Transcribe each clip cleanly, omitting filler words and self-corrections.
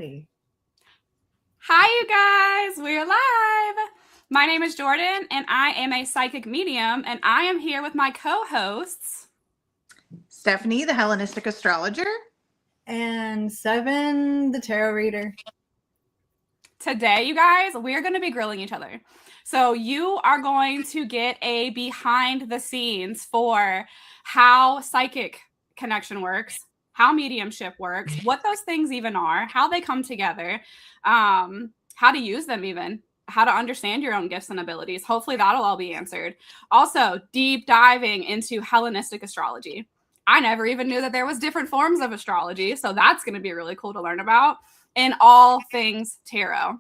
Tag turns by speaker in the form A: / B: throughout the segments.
A: already.
B: Hi, you guys. We're live. My name is Jordan, and I am a psychic medium, and I am here with my co-hosts.
C: Stephanie, the Hellenistic astrologer.
A: And Seven, the tarot reader.
B: Today, you guys, we're going to be grilling each other. So you are going to get a behind the scenes for how psychic connection works, how mediumship works, what those things even are, how they come together, how to use them even, how to understand your own gifts and abilities. Hopefully that'll all be answered. Also, deep diving into Hellenistic astrology. I never even knew that there was different forms of astrology, so that's going to be really cool to learn about. And all things tarot.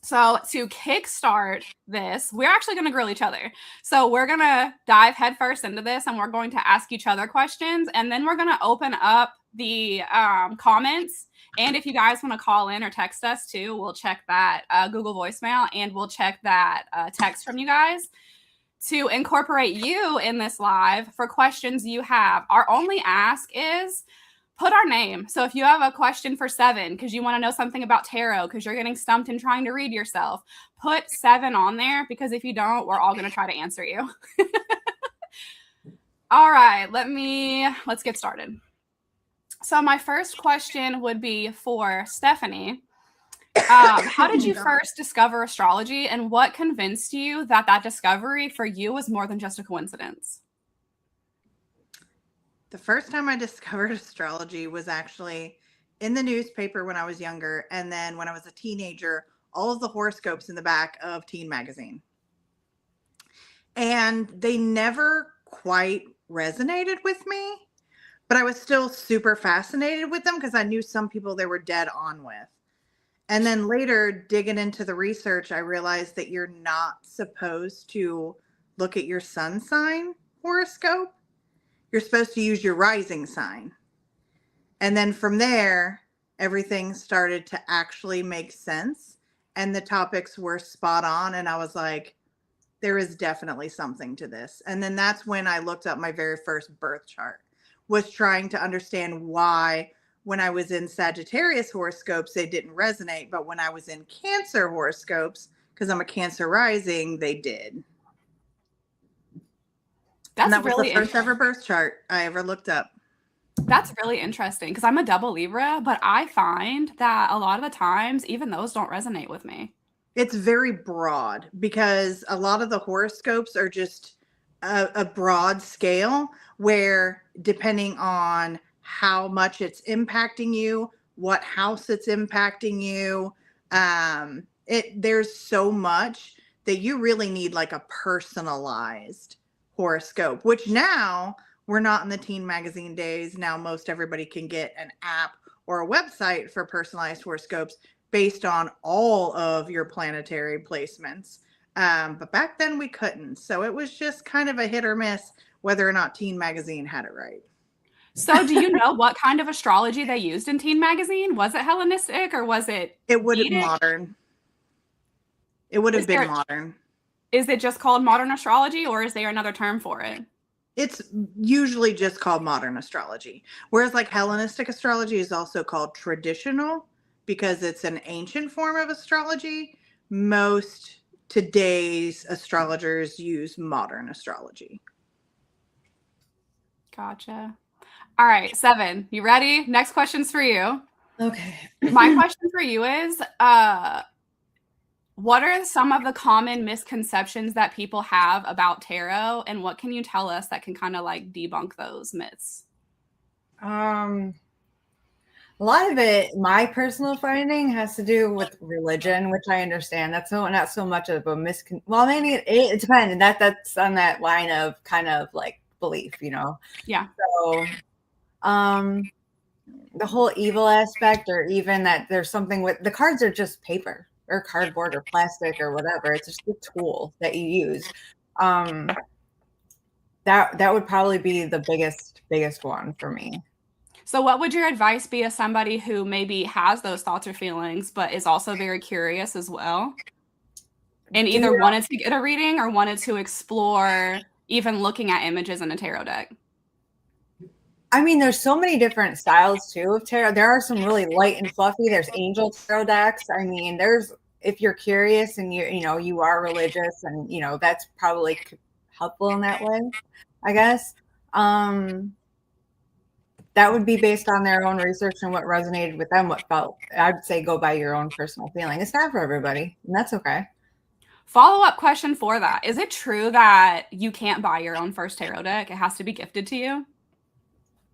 B: So to kickstart this, we're actually going to grill each other. So we're going to dive headfirst into this, and we're going to ask each other questions, and then we're going to open up the comments. And if you guys want to call in or text us too, we'll check that Google voicemail, and we'll check that text from you guys to incorporate you in this live for questions you have. Our only ask is put our name. So if you have a question for Seven because you want to know something about tarot because you're getting stumped and trying to read yourself, put Seven on there, because if you don't, we're all going to try to answer you. All right, let's get started. So my first question would be for Stephanie. How did you first discover astrology, and what convinced you that discovery for you was more than just a coincidence?
C: The first time I discovered astrology was actually in the newspaper when I was younger. And then when I was a teenager, all of the horoscopes in the back of Teen Magazine. And they never quite resonated with me, but I was still super fascinated with them because I knew some people they were dead on with. And then later, digging into the research, I realized that you're not supposed to look at your sun sign horoscope. You're supposed to use your rising sign. And then from there, everything started to actually make sense. And the topics were spot on. And I was like, there is definitely something to this. And then that's when I looked up my very first birth chart, was trying to understand why when I was in Sagittarius horoscopes, they didn't resonate. But when I was in Cancer horoscopes, because I'm a Cancer rising, they did. And that was really the first ever birth chart I ever looked up.
B: That's really interesting because I'm a double Libra, but I find that a lot of the times, even those don't resonate with me.
C: It's very broad because a lot of the horoscopes are just a broad scale where depending on how much it's impacting you, what house it's impacting you, there's so much that you really need like a personalized horoscope, which now we're not in the Teen Magazine days. Now most everybody can get an app or a website for personalized horoscopes based on all of your planetary placements. But back then we couldn't. So it was just kind of a hit or miss whether or not Teen Magazine had it right.
B: So do you know what kind of astrology they used in Teen Magazine? Was it Hellenistic or was it?
C: It would have modern. It would have been modern.
B: Is it just called modern astrology, or is there another term for it?
C: It's usually just called modern astrology. Whereas like Hellenistic astrology is also called traditional because it's an ancient form of astrology. Most today's astrologers use modern astrology.
B: Gotcha. All right, Seven, you ready? Next question's for you.
A: Okay.
B: My question for you is, what are some of the common misconceptions that people have about tarot, and what can you tell us that can kind of like debunk those myths?
A: A lot of it, my personal finding, has to do with religion, which I understand. That's not so much of a well, maybe it depends. That's on that line of kind of like belief, you know?
B: Yeah.
A: So, the whole evil aspect, or even that there's something with the cards are just paper or cardboard or plastic or whatever. It's just a tool that you use. That would probably be the biggest one for me.
B: So what would your advice be to somebody who maybe has those thoughts or feelings, but is also very curious as well? And either wanted to get a reading or wanted to explore even looking at images in a tarot deck?
A: I mean, there's so many different styles too of tarot. There are some really light and fluffy. There's angel tarot decks. I mean, there's if you're curious and you are religious and that's probably helpful in that way, I guess. That would be based on their own research and what resonated with them, what felt. I'd say go by your own personal feeling. It's not for everybody, and that's okay.
B: Follow-up question for that. Is it true that you can't buy your own first tarot deck? It has to be gifted to you?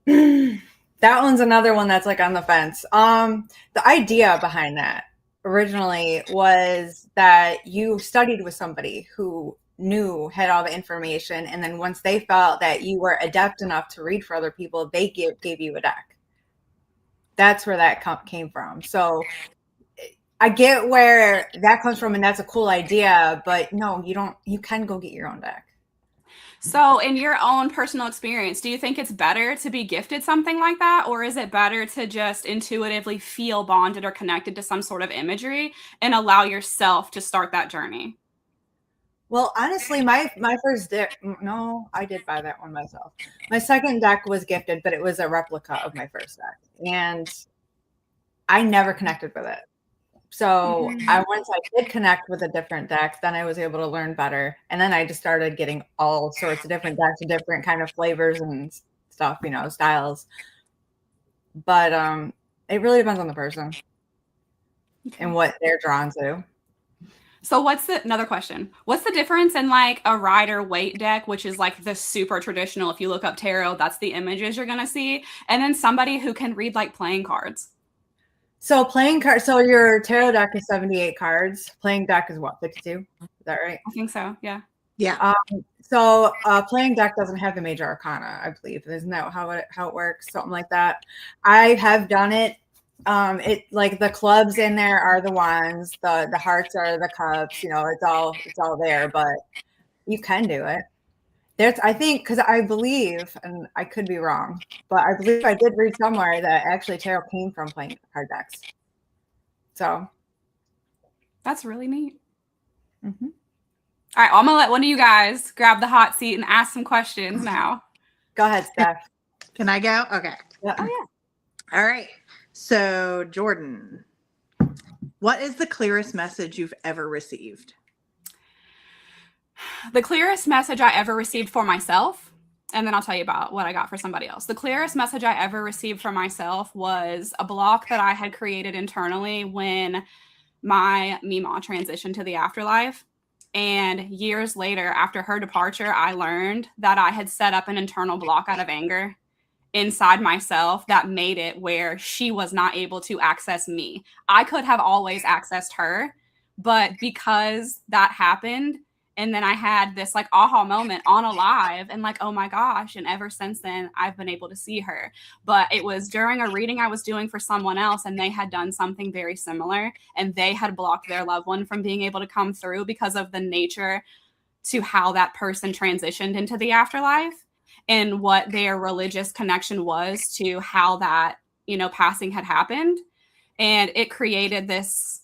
A: That one's another one that's like on the fence. The idea behind that originally was that you studied with somebody who had all the information, and then once they felt that you were adept enough to read for other people, they gave you a deck. That's where that came from. So I get where that comes from, and that's a cool idea, but no, you don't. You can go get your own deck.
B: So in your own personal experience, do you think it's better to be gifted something like that, or is it better to just intuitively feel bonded or connected to some sort of imagery and allow yourself to start that journey?
A: Well, honestly, my first deck, no, I did buy that one myself. My second deck was gifted, but it was a replica of my first deck, and I never connected with it. So once I did connect with a different deck, then I was able to learn better. And then I just started getting all sorts of different decks and different kind of flavors and stuff, styles. But it really depends on the person and what they're drawn to.
B: So another question? What's the difference in like a Rider-Waite deck, which is like the super traditional, if you look up tarot, that's the images you're going to see, and then somebody who can read like playing cards?
A: So playing cards. So your tarot deck is 78 cards. Playing deck is what, 52? Is that right?
B: I think so. Yeah.
A: Yeah. So playing deck doesn't have the major arcana, I believe. Isn't that how it works? Something like that. I have done it. It like the clubs in there are the wands. The hearts are the cups. It's all there. But you can do it. I think, because I believe, and I could be wrong, but I believe I did read somewhere that actually tarot came from playing card decks. So
B: that's really neat.
A: Mm-hmm.
B: All right, I'm gonna let one of you guys grab the hot seat and ask some questions now.
A: Go ahead, Steph.
C: Can I go? Okay.
A: Yeah.
B: Oh yeah.
C: All right. So Jordan, what is the clearest message you've ever received?
B: The clearest message I ever received for myself, and then I'll tell you about what I got for somebody else. The clearest message I ever received for myself was a block that I had created internally when my Mima transitioned to the afterlife. And years later, after her departure, I learned that I had set up an internal block out of anger inside myself that made it where she was not able to access me. I could have always accessed her, but because that happened, and then I had this like aha moment on a live and like, oh my gosh. And ever since then, I've been able to see her. But it was during a reading I was doing for someone else, and they had done something very similar, and they had blocked their loved one from being able to come through because of the nature to how that person transitioned into the afterlife and what their religious connection was to how that, passing had happened. And it created this,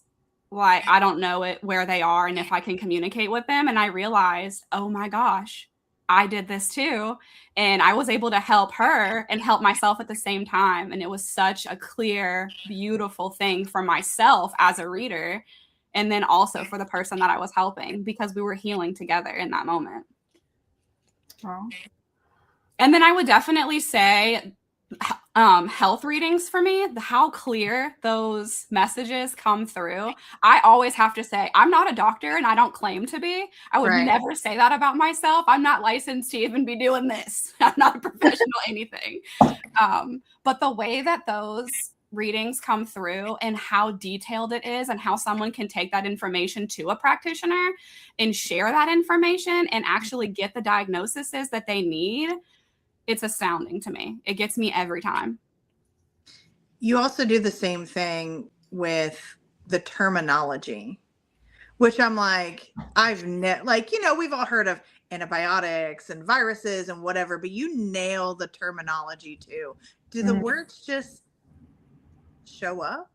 B: like, I don't know where they are and if I can communicate with them. And I realized, oh my gosh, I did this too. And I was able to help her and help myself at the same time. And it was such a clear, beautiful thing for myself as a reader. And then also for the person that I was helping, because we were healing together in that moment.
A: Oh.
B: And then I would definitely say health readings for me, how clear those messages come through. I always have to say, I'm not a doctor and I don't claim to be. I would never say that about myself. I'm not licensed to even be doing this. I'm not a professional anything. But the way that those readings come through and how detailed it is and how someone can take that information to a practitioner and share that information and actually get the diagnoses that they need, it's astounding to me. It gets me every time.
C: You also do the same thing with the terminology, which I'm like, we've all heard of antibiotics and viruses and whatever, but you nail the terminology too. Do the words just show up?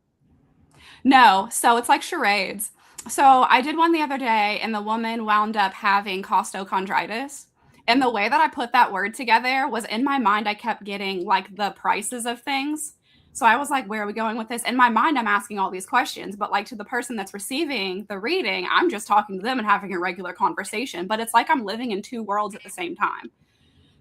B: No. So it's like charades. So I did one the other day and the woman wound up having costochondritis. And the way that I put that word together was in my mind, I kept getting like the prices of things. So I was like, where are we going with this? In my mind, I'm asking all these questions, but like to the person that's receiving the reading, I'm just talking to them and having a regular conversation. But it's like I'm living in two worlds at the same time.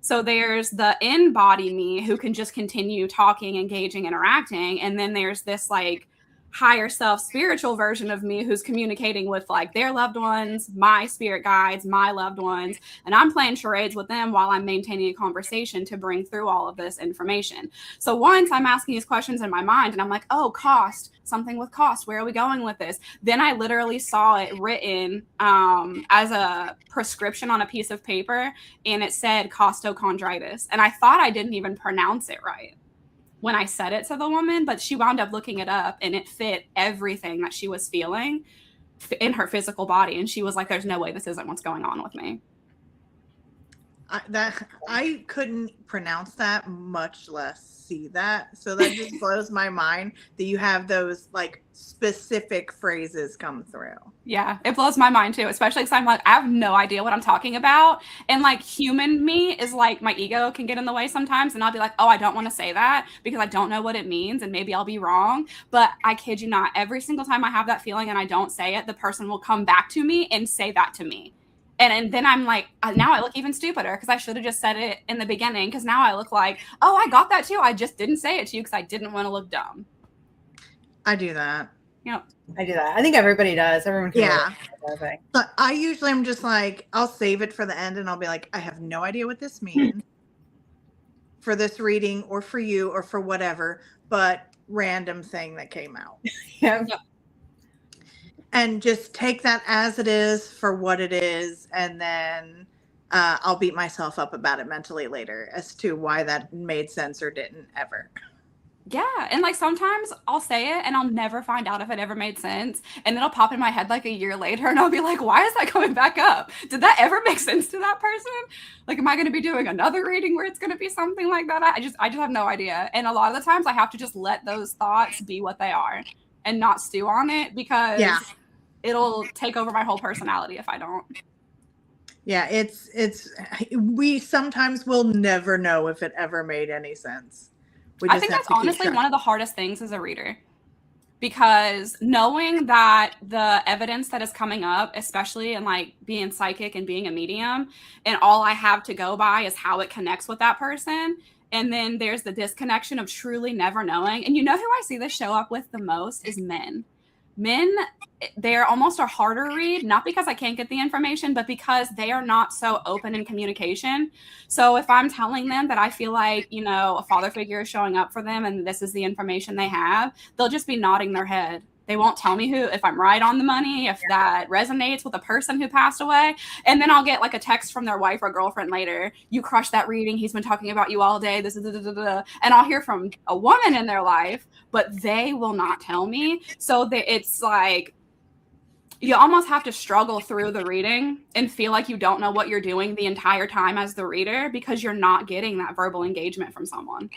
B: So there's the in-body me who can just continue talking, engaging, interacting. And then there's this like higher self spiritual version of me who's communicating with like their loved ones, my spirit guides, my loved ones, and I'm playing charades with them while I'm maintaining a conversation to bring through all of this information. So once I'm asking these questions in my mind and I'm like, oh, cost, something with cost, where are we going with this? Then I literally saw it written as a prescription on a piece of paper, and it said costochondritis, and I thought I didn't even pronounce it right when I said it to the woman, but she wound up looking it up and it fit everything that she was feeling in her physical body. And she was like, there's no way this isn't what's going on with me.
C: I couldn't pronounce that, much less see that. So that just blows my mind that you have those like specific phrases come through.
B: Yeah, it blows my mind too, especially because I'm like, I have no idea what I'm talking about. And like human me is like my ego can get in the way sometimes. And I'll be like, oh, I don't want to say that because I don't know what it means and maybe I'll be wrong. But I kid you not, every single time I have that feeling and I don't say it, the person will come back to me and say that to me. And then I'm like, now I look even stupider because I should have just said it in the beginning, because now I look like, oh, I got that too. I just didn't say it to you because I didn't want to look dumb.
C: I do that.
B: Yep.
A: I do that. I think everybody does. Everyone can.
C: Yeah. But I usually am just like, I'll save it for the end and I'll be like, I have no idea what this means for this reading or for you or for whatever, but random thing that came out.
A: Yeah.
B: Yep.
C: And just take that as it is for what it is. And then I'll beat myself up about it mentally later as to why that made sense or didn't ever.
B: Yeah. And like sometimes I'll say it and I'll never find out if it ever made sense. And it'll pop in my head like a year later and I'll be like, why is that coming back up? Did that ever make sense to that person? Like, am I going to be doing another reading where it's going to be something like that? I just have no idea. And a lot of the times I have to just let those thoughts be what they are and not stew on it, because it'll take over my whole personality if I don't.
C: Yeah, we sometimes will never know if it ever made any sense.
B: I think that's honestly one of the hardest things as a reader, because knowing that the evidence that is coming up, especially in like being psychic and being a medium, and all I have to go by is how it connects with that person. And then there's the disconnection of truly never knowing. And you know who I see this show up with the most is men. Men, they're almost a harder read, not because I can't get the information, but because they are not so open in communication. So if I'm telling them that I feel like, you know, a father figure is showing up for them and this is the information they have, they'll just be nodding their head. They won't tell me if I'm right on the money, if that resonates with a person who passed away. And then I'll get like a text from their wife or girlfriend later. You crushed that reading. He's been talking about you all day. This is and I'll hear from a woman in their life, but they will not tell me. So it's like you almost have to struggle through the reading and feel like you don't know what you're doing the entire time as the reader, because you're not getting that verbal engagement from someone.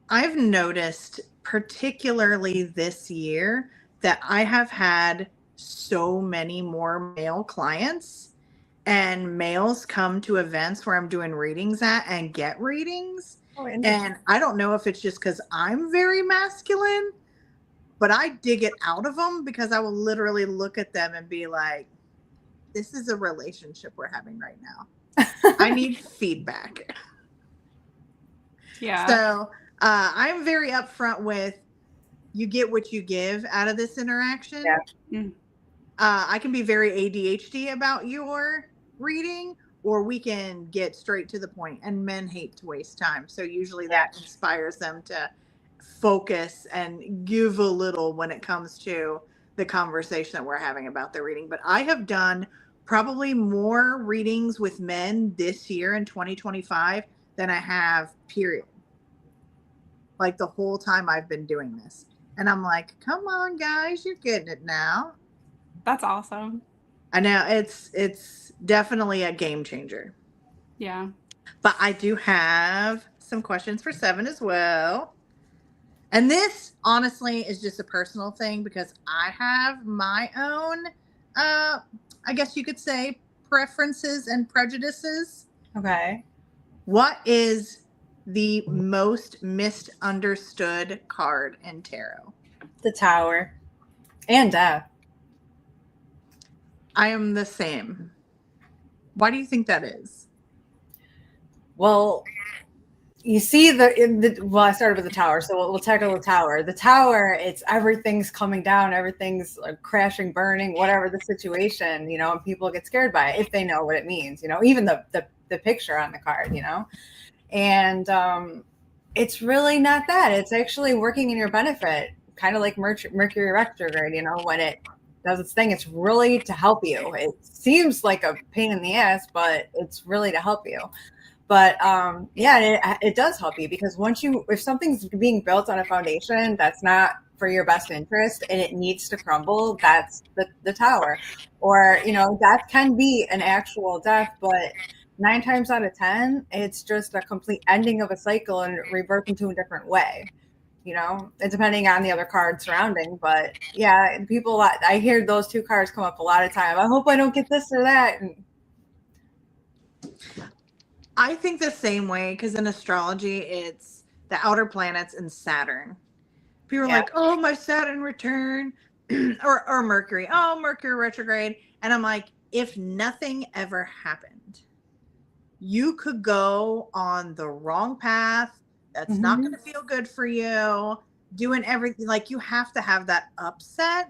C: I've noticed, particularly this year, that I have had so many more male clients, and males come to events where I'm doing readings at and get readings. Oh, and I don't know if it's just because I'm very masculine, but I dig it out of them, because I will literally look at them and be like, this is a relationship we're having right now. I need feedback.
B: Yeah.
C: So I'm very upfront with, you get what you give out of this interaction. Yeah. I can be very ADHD about your reading, or we can get straight to the point, and men hate to waste time. So usually that inspires them to focus and give a little when it comes to the conversation that we're having about the reading. But I have done probably more readings with men this year in 2025 than I have, period. Like the whole time I've been doing this. And I'm like, come on, guys, you're getting it now.
B: That's awesome.
C: I know it's definitely a game changer.
B: Yeah.
C: But I do have some questions for Seven as well. And this honestly is just a personal thing, because I have my own, I guess you could say, preferences and prejudices.
A: Okay.
C: What is the most misunderstood card in tarot?
A: The Tower. And Death.
C: I am the same. Why do you think that is?
A: Well, you see well, I started with the Tower, so we'll tackle the Tower. The Tower, it's everything's coming down, everything's like crashing, burning, whatever the situation, you know, and people get scared by it if they know what it means, you know, even the picture on the card, you know. And it's really not that. It's actually working in your benefit, kind of like Mercury retrograde, you know, when it does its thing, it's really to help you. It seems like a pain in the ass, but it's really to help you. But yeah, it does help you, because if something's being built on a foundation that's not for your best interest and it needs to crumble, that's the Tower. Or, you know, that can be an actual death, but 9 times out of 10, it's just a complete ending of a cycle and rebirth into a different way. You know, and depending on the other cards surrounding. But yeah, I hear those two cards come up a lot of time. I hope I don't get this or that. And
C: I think the same way, because in astrology, it's the outer planets and Saturn. People are like, oh, my Saturn return, or Mercury. Oh, Mercury retrograde. And I'm like, if nothing ever happened, you could go on the wrong path. That's not going to feel good for you. Doing everything, like, you have to have that upset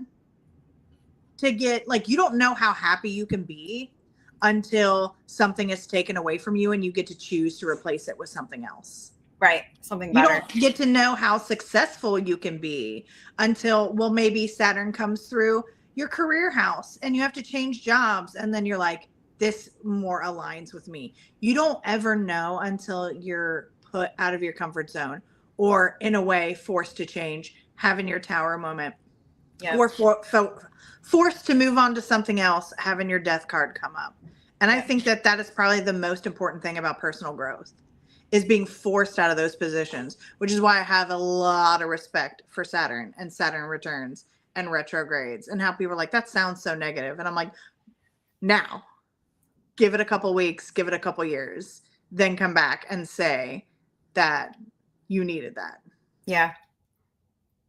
C: to get, like, you don't know how happy you can be until something is taken away from you and you get to choose to replace it with something else.
A: Right. Something better.
C: You don't get to know how successful you can be until, well, maybe Saturn comes through your career house and you have to change jobs. And then you're like, this more aligns with me. You don't ever know until you're put out of your comfort zone, or in a way forced to change, having your Tower moment, or forced to move on to something else, having your Death card come up. And I think that is probably the most important thing about personal growth, is being forced out of those positions, which is why I have a lot of respect for Saturn and Saturn returns and retrogrades, and how people are like, that sounds so negative. And I'm like, now, give it a couple weeks, give it a couple years, then come back and say that you needed that.
A: Yeah.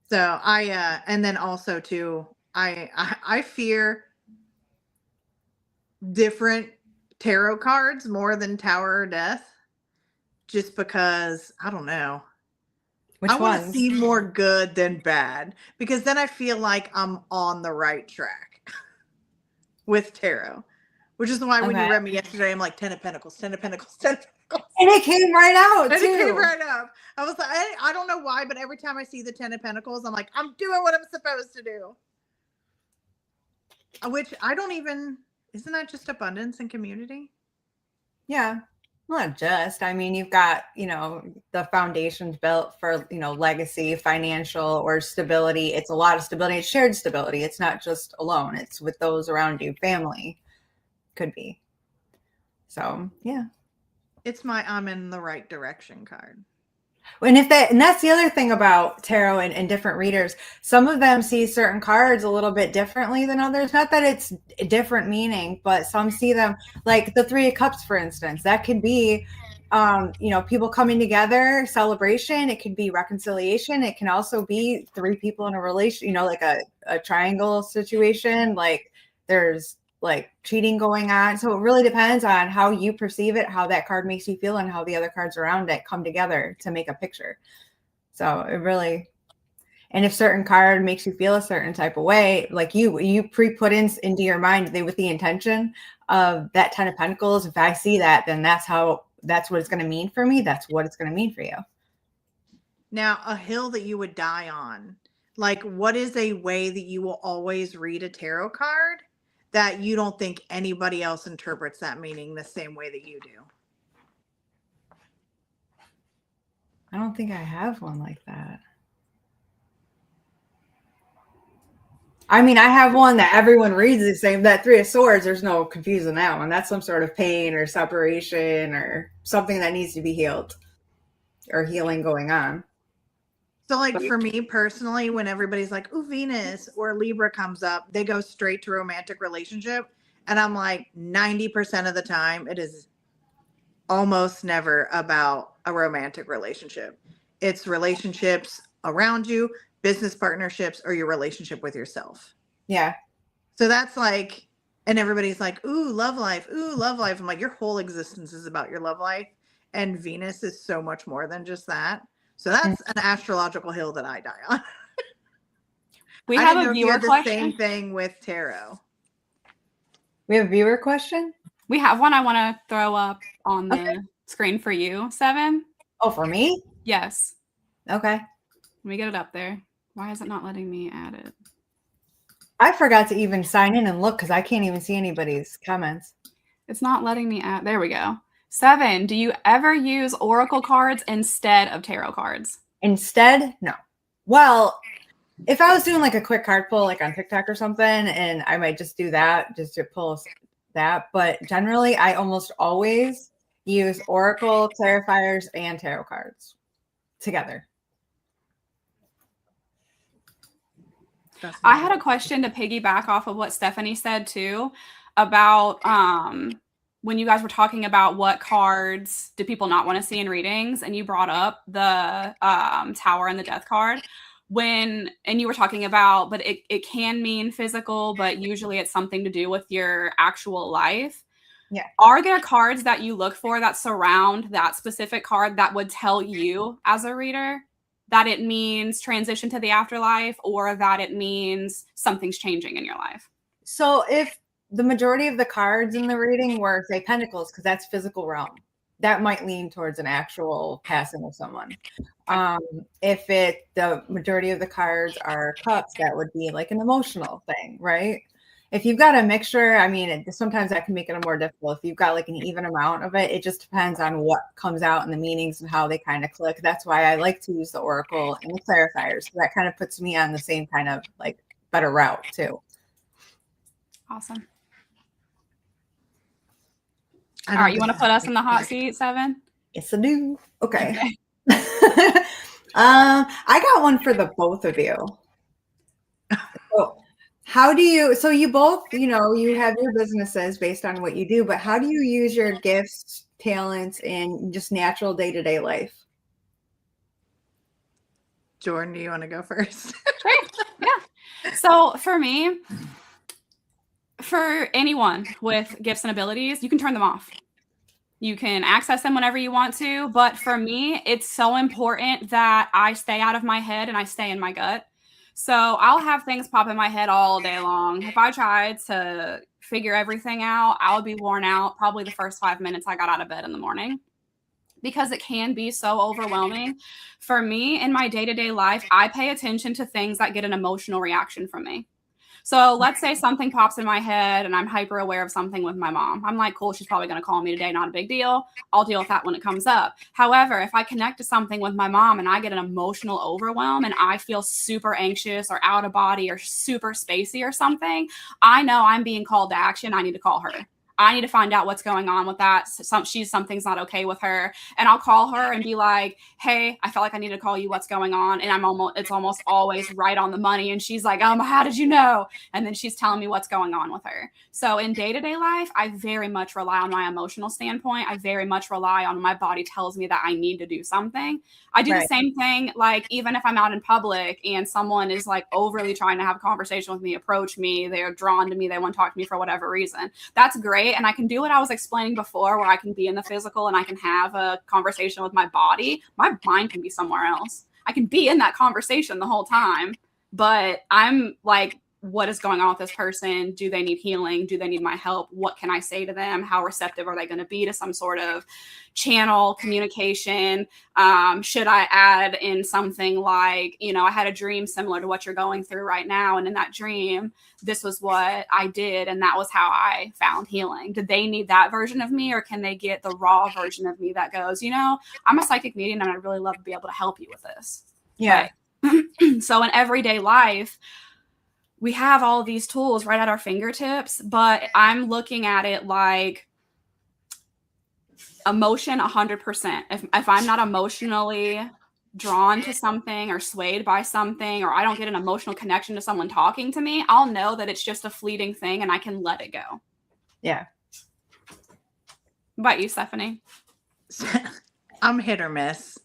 C: So and then also too, I fear different tarot cards more than Tower or Death, just because, I don't know. I want to see more good than bad, because then I feel like I'm on the right track with tarot, which is why when you read me yesterday, I'm like, 10 of Pentacles, 10 of Pentacles, 10 of Pentacles.
A: And it came right out,
C: and too. It came right up. I was like, I don't know why, but every time I see the 10 of Pentacles, I'm like, I'm doing what I'm supposed to do. Which I don't even, isn't that just abundance and community?
A: Yeah. Not just, I mean, you've got, you know, the foundations built for, you know, legacy, financial, or stability. It's a lot of stability. It's shared stability. It's not just alone. It's with those around you. Family could be. So, yeah.
C: It's my I'm in the right direction card.
A: And that's the other thing about tarot and different readers. Some of them see certain cards a little bit differently than others. Not that it's a different meaning, but some see them, like the Three of Cups, for instance. That could be, you know, people coming together, celebration. It could be reconciliation. It can also be 3 people in a relation, you know, like a triangle situation. Like there's like cheating going on. So it really depends on how you perceive it, how that card makes you feel, and how the other cards around it come together to make a picture. So it really, and if certain card makes you feel a certain type of way, like you pre-put into your mind with the intention of that 10 of Pentacles. If I see that, then that's what it's going to mean for me. That's what it's going to mean for you.
C: Now, a hill that you would die on, like, what is a way that you will always read a tarot card that you don't think anybody else interprets that meaning the same way that you do?
A: I don't think I have one like that. I mean, I have one that everyone reads the same, that 3 of Swords. There's no confusing that one. That's some sort of pain or separation or something that needs to be healed or healing going on.
C: So, like, for me personally, when everybody's like, ooh, Venus or Libra comes up, they go straight to romantic relationship. And I'm like, 90% of the time, it is almost never about a romantic relationship. It's relationships around you, business partnerships, or your relationship with yourself.
A: Yeah.
C: So that's like, and everybody's like, ooh, love life. Ooh, love life. I'm like, your whole existence is about your love life. And Venus is so much more than just that. So that's an astrological hill that I die on.
B: We
C: I
B: have
C: didn't
B: a
C: know if you
B: viewer
C: had the
B: question.
C: same thing with tarot.
A: We have a viewer question?
B: We have one I want to throw up on the screen for you, Seven.
A: Oh, for me?
B: Yes.
A: Okay.
B: Let me get it up there. Why is it not letting me add it?
A: I forgot to even sign in and look because I can't even see anybody's comments.
B: It's not letting me add. There we go. Seven, do you ever use oracle cards instead of tarot cards?
A: Instead, no. Well, if I was doing like a quick card pull, like on TikTok or something, and I might just do that just to pull that. But generally, I almost always use oracle, clarifiers, and tarot cards together.
B: I had a question to piggyback off of what Stephanie said too about when you guys were talking about what cards do people not want to see in readings, and you brought up the Tower and the Death card. And you were talking about, but it can mean physical, but usually it's something to do with your actual life.
A: Yeah.
B: Are there cards that you look for that surround that specific card that would tell you as a reader that it means transition to the afterlife, or that it means something's changing in your life?
A: So if the majority of the cards in the reading were, say, pentacles, because that's physical realm, that might lean towards an actual passing of someone. If the majority of the cards are cups, that would be like an emotional thing, right? If you've got a mixture, I mean, sometimes that can make it more difficult. If you've got like an even amount of it, it just depends on what comes out in the meanings and how they kind of click. That's why I like to use the oracle and the clarifiers. So that kind of puts me on the same kind of like better route too.
B: Awesome. All right, you want to put us in the hot seat, Seven?
A: Yes, I do. Okay. I got one for the both of you. So how do you, so you both, you have your businesses based on what you do, but how do you use your gifts, talents, and just natural day-to-day life?
C: Jordan, do you want to go first?
B: Sure. Yeah. So for me, for anyone with gifts and abilities, you can turn them off. You can access them whenever you want to. But for me, it's so important that I stay out of my head and I stay in my gut. So I'll have things pop in my head all day long. If I tried to figure everything out, I would be worn out probably the first 5 minutes I got out of bed in the morning, because it can be so overwhelming. For me, in my day-to-day life, I pay attention to things that get an emotional reaction from me. So let's say something pops in my head and I'm hyper aware of something with my mom. I'm like, cool, she's probably going to call me today. Not a big deal. I'll deal with that when it comes up. However, if I connect to something with my mom and I get an emotional overwhelm and I feel super anxious or out of body or super spacey or something, I know I'm being called to action. I need to call her. I need to find out what's going on with that. Something's not okay with her. And I'll call her and be like, hey, I felt like I need to call you. What's going on? And it's almost always right on the money. And she's like, how did you know? And then she's telling me what's going on with her. So in day-to-day life, I very much rely on my emotional standpoint. I very much rely on my body tells me that I need to do something. I do the same thing. Like, even if I'm out in public and someone is like overly trying to have a conversation with me, approach me, they're drawn to me, they want to talk to me for whatever reason. That's great. And I can do what I was explaining before, where I can be in the physical and I can have a conversation with my body. My mind can be somewhere else. I can be in that conversation the whole time, but I'm like, what is going on with this person? Do they need healing? Do they need my help? What can I say to them? How receptive are they going to be to some sort of channel communication? Should I add in something like, I had a dream similar to what you're going through right now. And in that dream, this was what I did. And that was how I found healing. Did they need that version of me, or can they get the raw version of me that goes, I'm a psychic medium and I'd really love to be able to help you with this.
A: Yeah.
B: But, so in everyday life, we have all of these tools right at our fingertips, but I'm looking at it like emotion 100%. If I'm not emotionally drawn to something or swayed by something, or I don't get an emotional connection to someone talking to me, I'll know that it's just a fleeting thing and I can let it go.
A: Yeah.
B: What about you, Stephanie?
C: I'm hit or miss.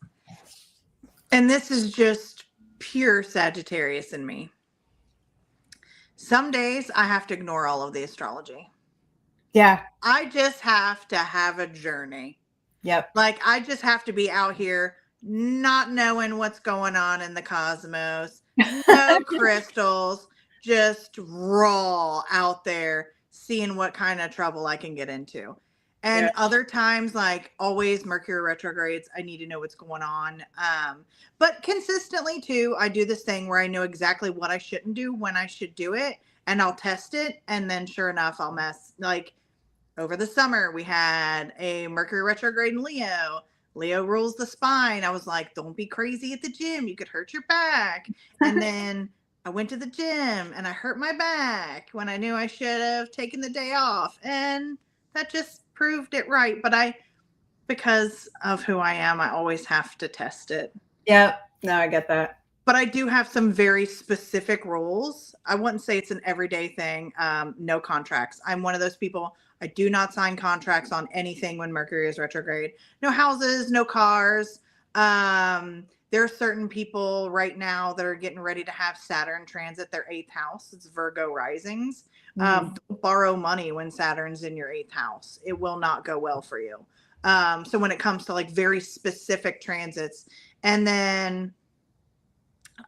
C: And this is just pure Sagittarius in me. Some days I have to ignore all of the astrology.
A: Yeah.
C: I just have to have a journey.
A: Yep.
C: Like, I just have to be out here not knowing what's going on in the cosmos. No crystals, just raw out there, seeing what kind of trouble I can get into. And other times, like always, Mercury retrogrades, I need to know what's going on. But consistently, too, I do this thing where I know exactly what I shouldn't do, when I should do it, and I'll test it. And then sure enough, I'll mess. Like over the summer, we had a Mercury retrograde in Leo. Leo rules the spine. I was like, don't be crazy at the gym. You could hurt your back. And then I went to the gym and I hurt my back when I knew I should have taken the day off. And that just proved it right. But because of who I am, I always have to test it.
A: Yep. No, I get that.
C: But I do have some very specific rules. I wouldn't say it's an everyday thing. No contracts. I'm one of those people. I do not sign contracts on anything when Mercury is retrograde. No houses, no cars. There are certain people right now that are getting ready to have Saturn transit their 8th house. It's Virgo risings. Don't borrow money when Saturn's in your 8th house. It will not go well for you. So when it comes to like very specific transits, and then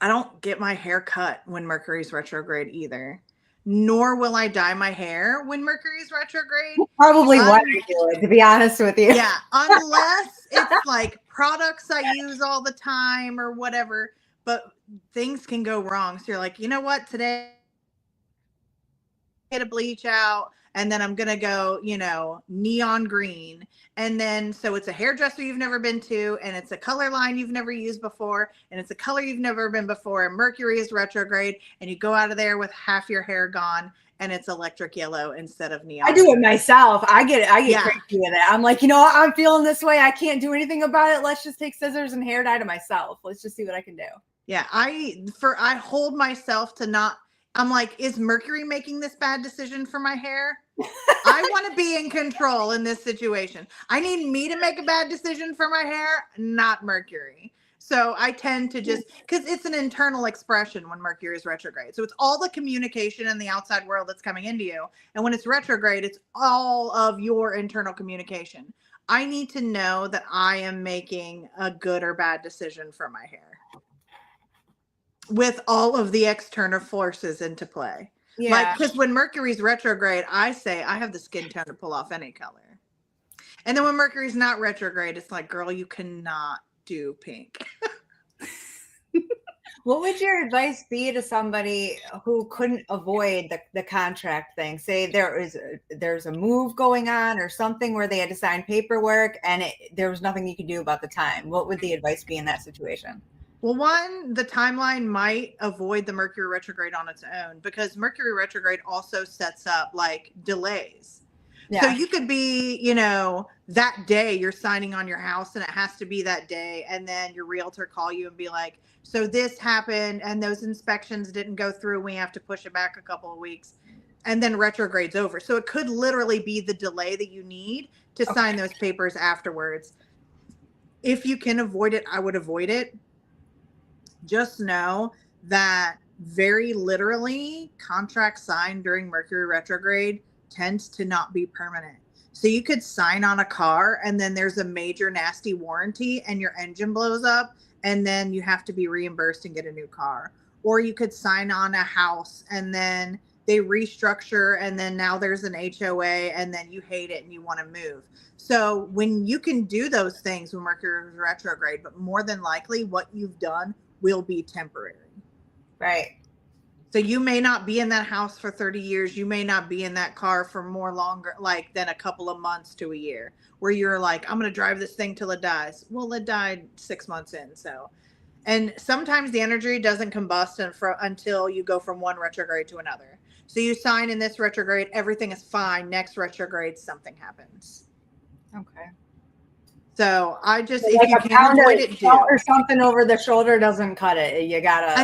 C: I don't get my hair cut when Mercury's retrograde either. Nor will I dye my hair when Mercury's retrograde.
A: Probably what I do it, to be honest with you.
C: Yeah, unless it's like products I use all the time or whatever. But things can go wrong. So you're like, you know what? Today, get a bleach out. And then I'm going to go, neon green. And then, so it's a hairdresser you've never been to, and it's a color line you've never used before, and it's a color you've never been before, and Mercury is retrograde, and you go out of there with half your hair gone, and it's electric yellow instead of neon.
A: I do it myself. I get crazy with it. I'm like, I'm feeling this way. I can't do anything about it. Let's just take scissors and hair dye to myself. Let's just see what I can do.
C: Yeah, I hold myself to not. I'm like, is Mercury making this bad decision for my hair? I want to be in control in this situation. I need me to make a bad decision for my hair, not Mercury. So I tend to just, because it's an internal expression when Mercury is retrograde. So it's all the communication in the outside world that's coming into you. And when it's retrograde, it's all of your internal communication. I need to know that I am making a good or bad decision for my hair, with all of the external forces into play. Yeah. Like, because when Mercury's retrograde, I say I have the skin tone to pull off any color. And then when Mercury's not retrograde, it's like, girl, you cannot do pink.
A: What would your advice be to somebody who couldn't avoid the contract thing? Say there's a move going on or something where they had to sign paperwork and there was nothing you could do about the time. What would the advice be in that situation?
C: Well, one, the timeline might avoid the Mercury retrograde on its own, because Mercury retrograde also sets up like delays. Yeah. So you could be, that day you're signing on your house and it has to be that day. And then your realtor call you and be like, so this happened and those inspections didn't go through. We have to push it back a couple of weeks. And then retrograde's over. So it could literally be the delay that you need to sign those papers afterwards. If you can avoid it, I would avoid it. Just know that very literally contracts signed during Mercury retrograde tends to not be permanent. So you could sign on a car and then there's a major nasty warranty and your engine blows up and then you have to be reimbursed and get a new car. Or you could sign on a house and then they restructure and then now there's an HOA and then you hate it and you want to move. So when you can do those things when Mercury is retrograde, but more than likely what you've done will be temporary.
A: Right.
C: So you may not be in that house for 30 years. You may not be in that car for longer than a couple of months to a year, where you're like, I'm going to drive this thing till it dies. Well, it died 6 months in. So, and sometimes the energy doesn't combust until you go from one retrograde to another. So you sign in this retrograde, everything is fine. Next retrograde, something happens.
A: Okay.
C: So I just,
A: if you can avoid it, do. Or something over the shoulder doesn't cut it. You gotta.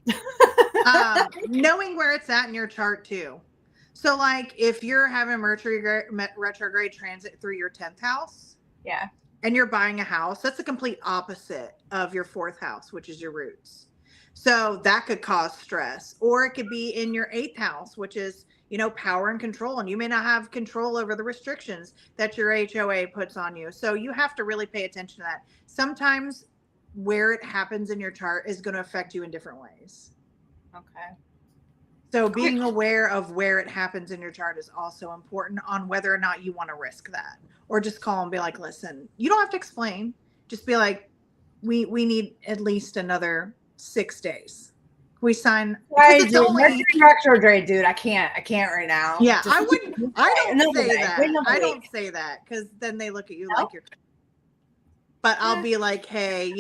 C: No. Knowing where it's at in your chart too. So, like, if you're having Mercury retrograde transit through your 10th house,
A: Yeah.
C: and you're buying a house, that's the complete opposite of your 4th house, which is your roots. So that could cause stress, or it could be in your 8th house, which is, power and control. And you may not have control over the restrictions that your HOA puts on you. So you have to really pay attention to that. Sometimes where it happens in your chart is going to affect you in different ways.
A: Okay.
C: So being aware of where it happens in your chart is also important on whether or not you want to risk that, or just call and be like, listen, you don't have to explain. Just be like, we need at least another 6 days. We sign.
A: Right, dude. Mercury retrograde, dude. I can't right now.
C: Yeah,
A: Just,
C: I wouldn't. I don't say that. I
A: week.
C: don't say that because then they look at you like you're. But I'll be like, hey,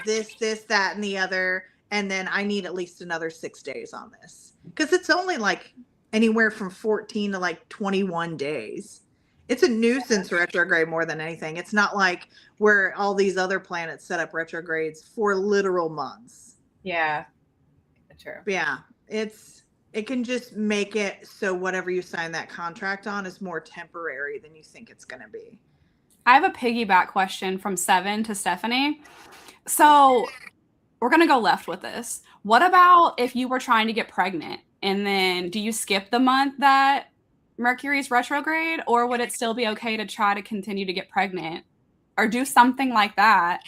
C: this, that, and the other, and then I need at least another 6 days on this because it's only like anywhere from 14 to like 21 days. It's a nuisance retrograde more than anything. It's not like where all these other planets set up retrogrades for literal months.
A: Yeah. True.
C: Yeah. It can just make it so whatever you sign that contract on is more temporary than you think it's going to be.
B: I have a piggyback question from 7 to Stephanie. So we're going to go left with this. What about if you were trying to get pregnant and then do you skip the month that Mercury's retrograde, or would it still be okay to try to continue to get pregnant or do something like that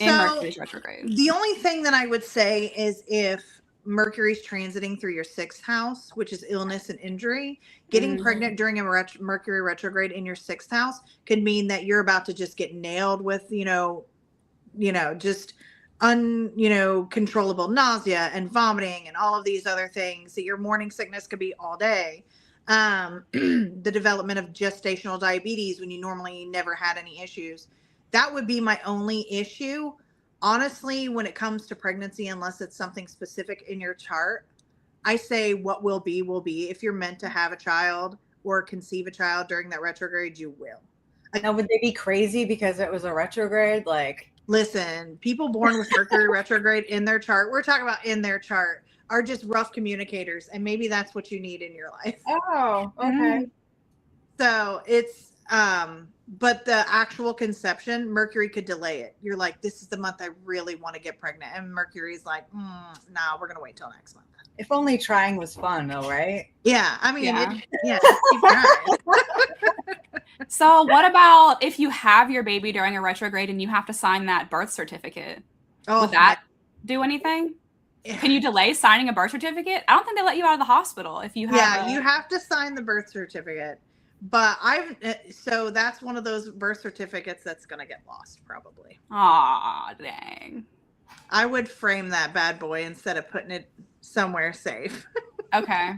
B: in Mercury's retrograde?
C: The only thing that I would say is if Mercury's transiting through your 6th house, which is illness and injury, getting pregnant during a Mercury retrograde in your 6th house could mean that you're about to just get nailed with, just uncontrollable nausea and vomiting and all of these other things, that your morning sickness could be all day. The development of gestational diabetes when you normally never had any issues. That would be my only issue. Honestly, when it comes to pregnancy, unless it's something specific in your chart, I say what will be, will be. If you're meant to have a child or conceive a child during that retrograde, you will.
A: Now, would they be crazy because it was a retrograde? Like,
C: listen, people born with Mercury retrograde in their chart, we're talking about in their chart, are just rough communicators. And maybe that's what you need in your life.
A: Oh, okay.
C: So it's, but the actual conception, Mercury could delay it. You're like, this is the month I really want to get pregnant. And Mercury's like, nah, we're going to wait till next month.
A: If only trying was fun though, right?
C: Yeah. I mean,
B: yeah.
C: Keep trying.
B: So what about if you have your baby during a retrograde and you have to sign that birth certificate? Would that do anything?
C: Yeah.
B: Can you delay signing a birth certificate? I don't think they let you out of the hospital if you have.
C: Yeah, you have to sign the birth certificate. But so that's one of those birth certificates that's going to get lost probably.
B: Aw, dang.
C: I would frame that bad boy instead of putting it somewhere safe.
B: Okay.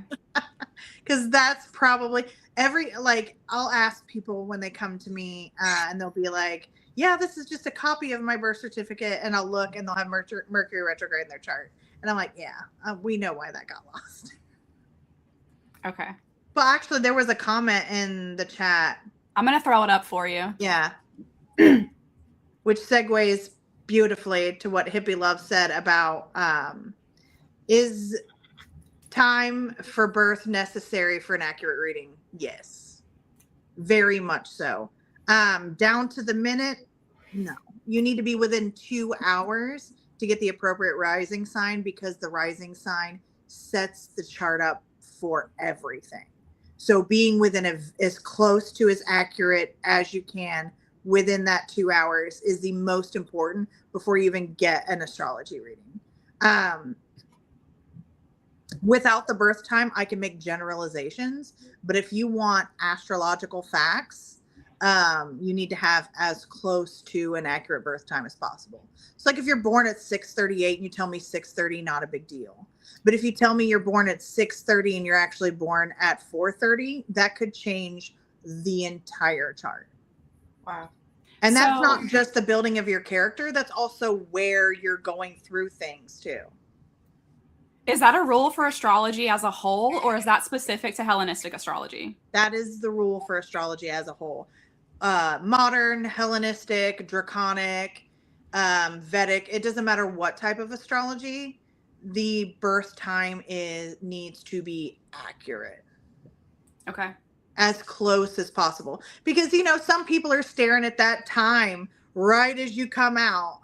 C: Because that's probably I'll ask people when they come to me and they'll be like, yeah, this is just a copy of my birth certificate. And I'll look and they'll have Mercury retrograde in their chart. And I'm like, yeah, we know why that got lost.
B: Okay.
C: But actually, there was a comment in the chat.
B: I'm going to throw it up for you.
C: Yeah. Which segues beautifully to what Hippie Love said about is time for birth necessary for an accurate reading? Yes. Very much so. Down to the minute? No. You need to be within 2 hours to get the appropriate rising sign because the rising sign sets the chart up for everything. So being within as close to as accurate as you can within that 2 hours is the most important before you even get an astrology reading. Without the birth time, I can make generalizations, but if you want astrological facts, you need to have as close to an accurate birth time as possible. So like if you're born at 6:38 and you tell me 6:30, not a big deal. But if you tell me you're born at 6:30 and you're actually born at 4:30, that could change the entire chart.
A: Wow.
C: And that's not just the building of your character. That's also where you're going through things too.
B: Is that a rule for astrology as a whole, or is that specific to Hellenistic astrology?
C: That is the rule for astrology as a whole. Modern, Hellenistic, Draconic, Vedic, it doesn't matter what type of astrology, the birth time needs to be accurate.
B: Okay.
C: as close as possible. Because, some people are staring at that time right as you come out.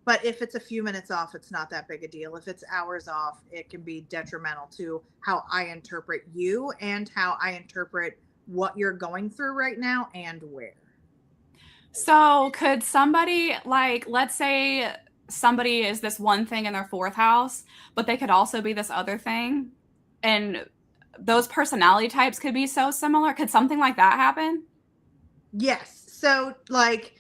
C: But if it's a few minutes off, it's not that big a deal. If it's hours off, it can be detrimental to how I interpret you and how I interpret what you're going through right now and where.
B: So could somebody, like, let's say somebody is this one thing in their fourth house, but they could also be this other thing, and those personality types could be so similar. Could something like that happen?
C: Yes. So, like,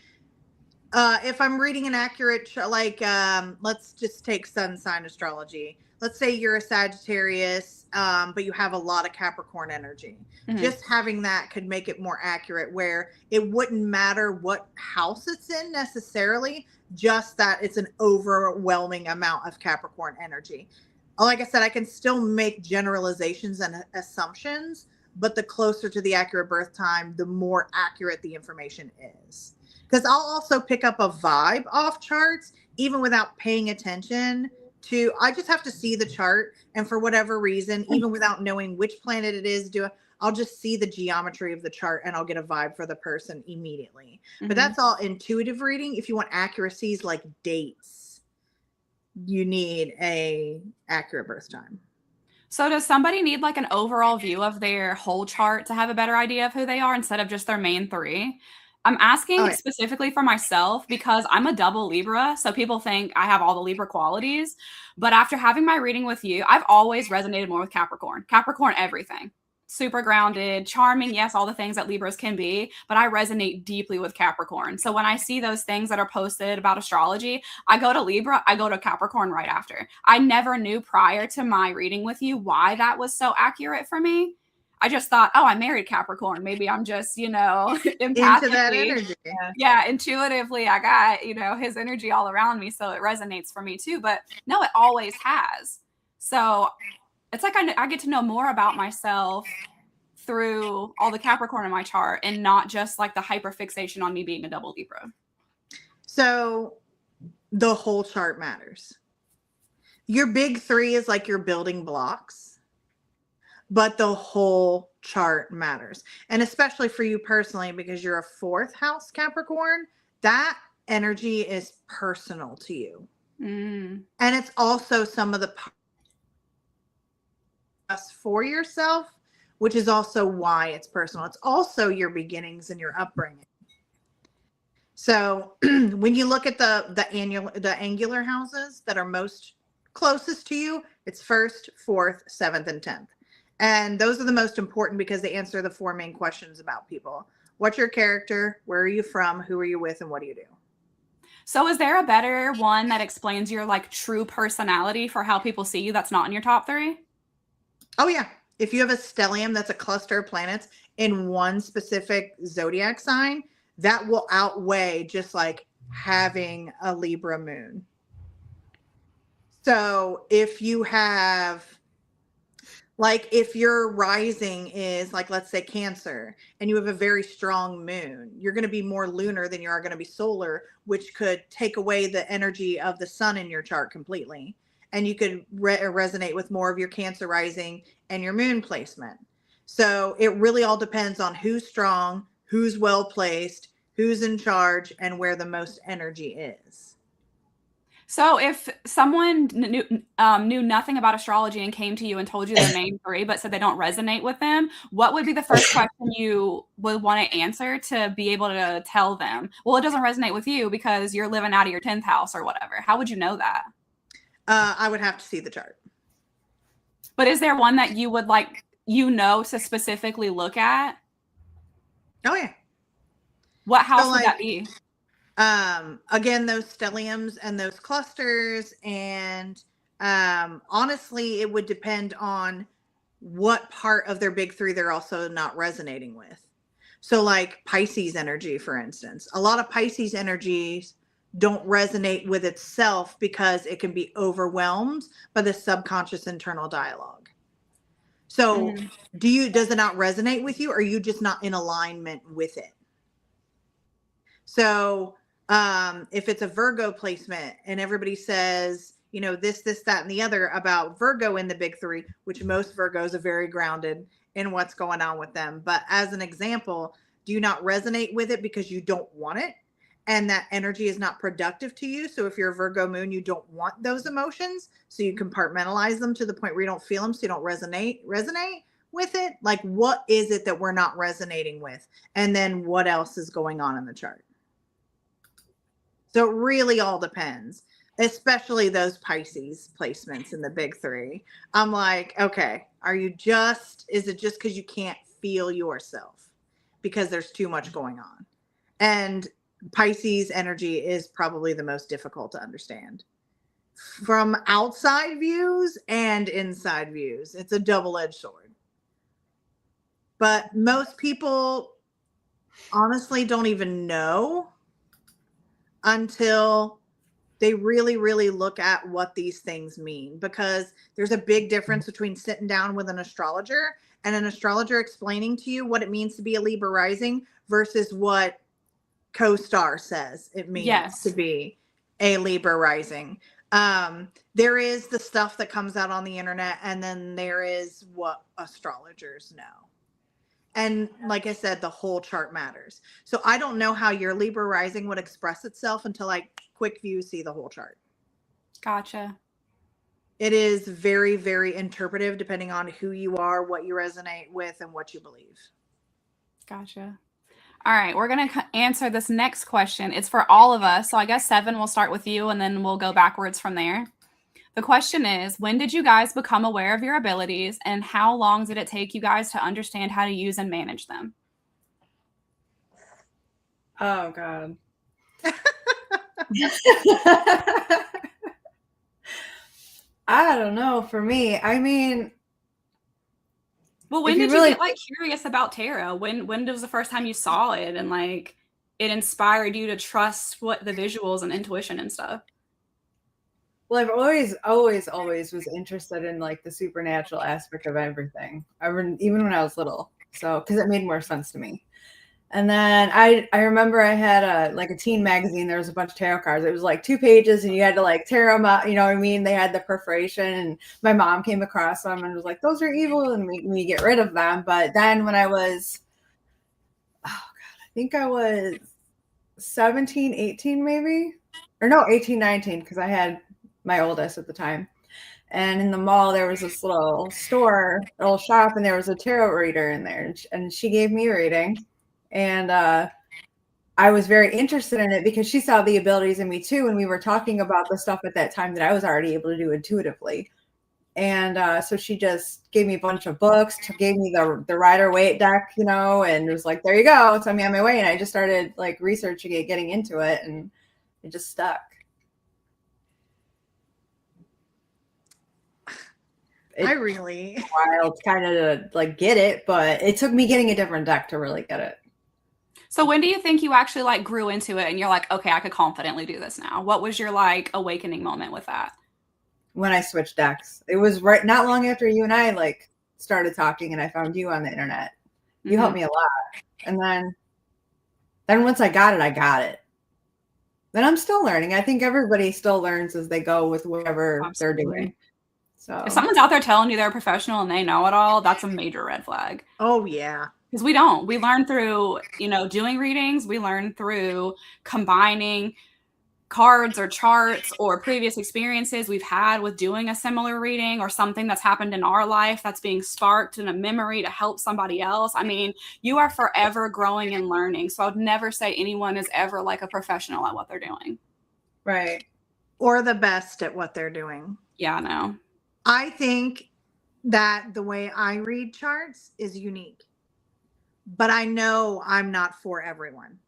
C: if I'm reading an accurate, let's just take sun sign astrology. Let's say you're a Sagittarius, but you have a lot of Capricorn energy.
B: Mhm.
C: Just having that could make it more accurate, where it wouldn't matter what house it's in necessarily, just that it's an overwhelming amount of Capricorn energy. Like I said, I can still make generalizations and assumptions, but the closer to the accurate birth time, the more accurate the information is. Because I'll also pick up a vibe off charts, even without paying attention to, I just have to see the chart. And for whatever reason, even without knowing which planet it is, I'll just see the geometry of the chart and I'll get a vibe for the person immediately.
B: Mhm.
C: But that's all intuitive reading. If you want accuracies like dates, you need a accurate birth time.
B: So does somebody need like an overall view of their whole chart to have a better idea of who they are instead of just their main three? I'm asking specifically for myself because I'm a double Libra, so people think I have all the Libra qualities. But after having my reading with you, I've always resonated more with Capricorn. Capricorn, everything. Super grounded, charming, yes, all the things that Libras can be, but I resonate deeply with Capricorn. So when I see those things that are posted about astrology, I go to Libra, I go to Capricorn right after. I never knew prior to my reading with you why that was so accurate for me. I just thought, oh, I married Capricorn. Maybe I'm just, empathically.
C: Into that energy.
B: Yeah, intuitively, I got, his energy all around me. So it resonates for me too. But no, it always has. So it's like I get to know more about myself through all the Capricorn in my chart and not just like the hyper fixation on me being a double Libra.
C: So the whole chart matters. Your big three is like your building blocks, but the whole chart matters. And especially for you personally, because you're a fourth house Capricorn, that energy is personal to you.
B: Mm.
C: And it's also some of the parts for yourself, which is also why it's personal. It's also your beginnings and your upbringing. So when you look at the angular houses that are most closest to you, it's 1st, 4th, 7th, and 10th. And those are the most important because they answer the 4 main questions about people. What's your character? Where are you from? Who are you with? And what do you do?
B: So is there a better one that explains your like true personality for how people see you that's not in your top 3?
C: Oh, yeah. If you have a stellium that's a cluster of planets in one specific zodiac sign, that will outweigh just like having a Libra moon. So if you have, like, if your rising is like, let's say Cancer, and you have a very strong moon, you're going to be more lunar than you are going to be solar, which could take away the energy of the sun in your chart completely. And you could resonate with more of your Cancer rising and your moon placement. So it really all depends on who's strong, who's well placed, who's in charge, and where the most energy is.
B: So if someone knew nothing about astrology and came to you and told you their main 3, but said they don't resonate with them, what would be the first question you would want to answer to be able to tell them, well, it doesn't resonate with you because you're living out of your 10th house or whatever? How would you know that?
C: I would have to see the chart.
B: But is there one that you would like, to specifically look at?
C: Oh, yeah.
B: What house would that be?
C: Again, those stelliums and those clusters. And honestly, it would depend on what part of their big 3 they're also not resonating with. So like Pisces energy, for instance, a lot of Pisces energies don't resonate with itself because it can be overwhelmed by the subconscious internal dialogue. So does it not resonate with you, or are you just not in alignment with it? So if it's a Virgo placement and everybody says, this, that, and the other about Virgo in the big 3, which most Virgos are very grounded in what's going on with them. But as an example, do you not resonate with it because you don't want it? And that energy is not productive to you. So if you're a Virgo moon, you don't want those emotions. So you compartmentalize them to the point where you don't feel them. So you don't resonate with it. Like, what is it that we're not resonating with? And then what else is going on in the chart? So it really all depends, especially those Pisces placements in the big three. I'm like, okay, is it just because you can't feel yourself because there's too much going on? And Pisces energy is probably the most difficult to understand from outside views and inside views. It's a double-edged sword. But most people honestly don't even know until they really, really look at what these things mean, because there's a big difference between sitting down with an astrologer and an astrologer explaining to you what it means to be a Libra rising versus what CoStar says it means to be a Libra rising. There is the stuff that comes out on the internet, and then there is what astrologers know. And like I said, the whole chart matters. So I don't know how your Libra rising would express itself until I quick view see the whole chart.
B: Gotcha.
C: It is very, very interpretive depending on who you are, what you resonate with, and what you believe.
B: Gotcha. All right, we're going to answer this next question. It's for all of us. So I guess Seven, we'll start with you and then we'll go backwards from there. The question is, when did you guys become aware of your abilities and how long did it take you guys to understand how to use and manage them?
A: Oh, God. I don't know. For me, I mean,
B: well, when did you get like curious about tarot? When was the first time you saw it and like it inspired you to trust what the visuals and intuition and stuff?
A: Well, I've always was interested in like the supernatural aspect of everything. Even when I was little, so because it made more sense to me. And then I remember I had a teen magazine. There was a bunch of tarot cards. It was like 2 pages, and you had to like tear them out. You know what I mean? They had the perforation, and my mom came across them and was like, "Those are evil," and we get rid of them. But then when I was, I think I was 17, 18 maybe, or no, 18, 19, because I had my oldest at the time. And in the mall, there was this little store, little shop, and there was a tarot reader in there. And she gave me a reading. And I was very interested in it because she saw the abilities in me too. And we were talking about the stuff at that time that I was already able to do intuitively. And so she just gave me a bunch of books, gave me the Rider-Waite deck, you know, and it was like, there you go, send me on my way. And I just started like researching it, getting into it, and it just stuck.
C: I really
A: wild kind of to like get it, but it took me getting a different deck to really get it.
B: So when do you think you actually like grew into it and you're like, okay, I could confidently do this now? What was your like awakening moment with that?
A: When I switched decks. It was not long after you and I like started talking and I found you on the internet. You helped me a lot. And then once I got it. Then I'm still learning. I think everybody still learns as they go with whatever they're doing. So
B: if someone's out there telling you they're a professional and they know it all, that's a major red flag.
C: Oh, yeah.
B: Because we don't. We learn through, doing readings. We learn through combining cards or charts or previous experiences we've had with doing a similar reading or something that's happened in our life that's being sparked in a memory to help somebody else. I mean, you are forever growing and learning. So I'd never say anyone is ever like a professional at what they're doing.
A: Right.
C: Or the best at what they're doing.
B: Yeah, no.
C: I think that the way I read charts is unique, but I know I'm not for everyone.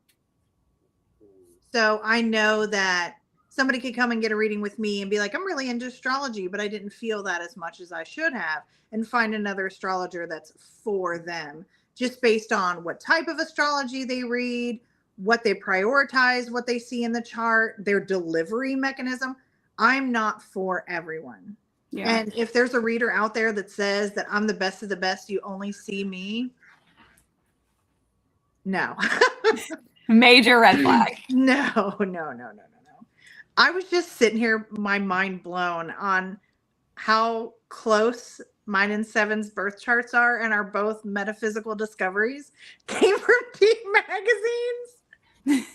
C: So I know that somebody could come and get a reading with me and be like, I'm really into astrology, but I didn't feel that as much as I should have, and find another astrologer that's for them, just based on what type of astrology they read, what they prioritize, what they see in the chart, their delivery mechanism. I'm not for everyone. Yeah. And if there's a reader out there that says that I'm the best of the best, you only see me. No.
B: Major red flag.
C: No. I was just sitting here, my mind blown on how close mine and Seven's birth charts are and are both metaphysical discoveries came from teen magazines.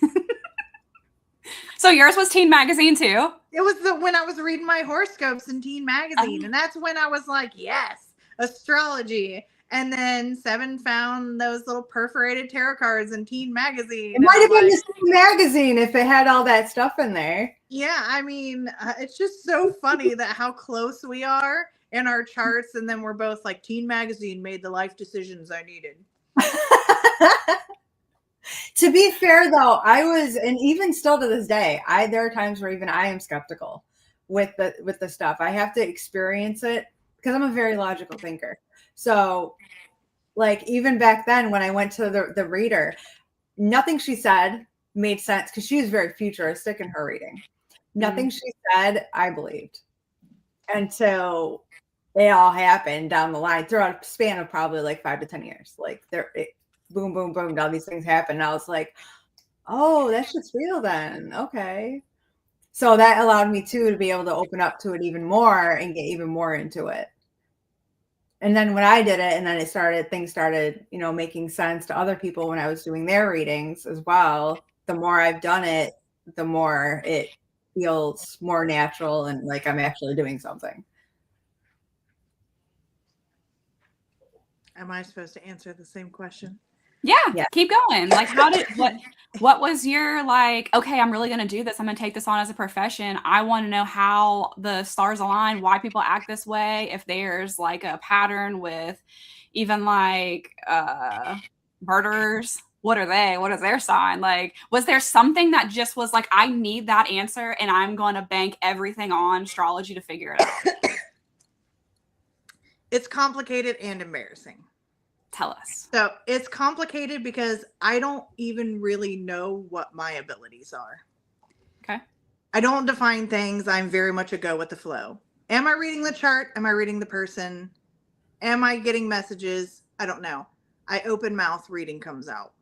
B: So yours was Teen Magazine too?
C: It was when I was reading my horoscopes in Teen Magazine. And that's when I was like, yes, astrology. And then Seven found those little perforated tarot cards in Teen Magazine.
A: It might have been the same magazine if it had all that stuff in there.
C: Yeah, I mean, it's just so funny that how close we are in our charts. And then we're both like, Teen Magazine made the life decisions I needed.
A: To be fair, though, I was, and even still to this day, there are times where even I am skeptical with the stuff. I have to experience it because I'm a very logical thinker. So, like, even back then when I went to the reader, nothing she said made sense because she was very futuristic in her reading. Nothing she said, I believed until it all happened down the line throughout a span of probably like 5 to 10 years. Like boom, boom, boom, all these things happen. And I was like, oh, that shit's real then. Okay. So that allowed me too to be able to open up to it even more and get even more into it. And then when I did it, and then things started, making sense to other people when I was doing their readings as well. The more I've done it, the more it feels more natural and like I'm actually doing something.
C: Am I supposed to answer the same question?
B: Yeah. Keep going. Like, what was your like, okay, I'm really going to do this. I'm going to take this on as a profession. I want to know how the stars align, why people act this way. If there's like a pattern with even like murderers, what are they? What is their sign? Like, was there something that just was like, I need that answer and I'm going to bank everything on astrology to figure it out?
C: It's complicated and embarrassing.
B: Tell us.
C: So it's complicated because I don't even really know what my abilities are.
B: Okay.
C: I don't define things. I'm very much a go with the flow. Am I reading the chart? Am I reading the person? Am I getting messages? I don't know. I open mouth, reading comes out.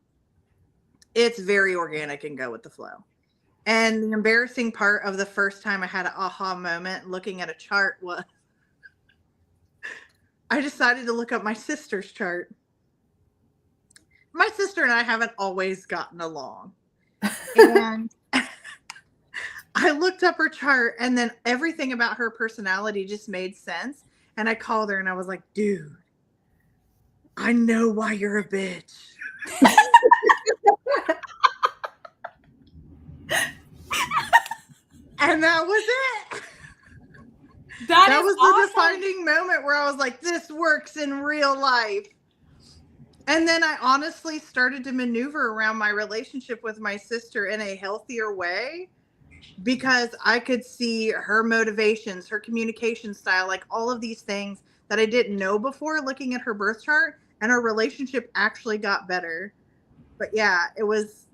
C: It's very organic and go with the flow. And the embarrassing part of the first time I had an aha moment looking at a chart was I decided to look up my sister's chart. My sister and I haven't always gotten along. And I looked up her chart and then everything about her personality just made sense. And I called her and I was like, dude, I know why you're a bitch. And that was it. That was awesome. The defining moment where I was like, this works in real life. And then I honestly started to maneuver around my relationship with my sister in a healthier way because I could see her motivations, her communication style, like all of these things that I didn't know before looking at her birth chart, and our relationship actually got better. But yeah, it was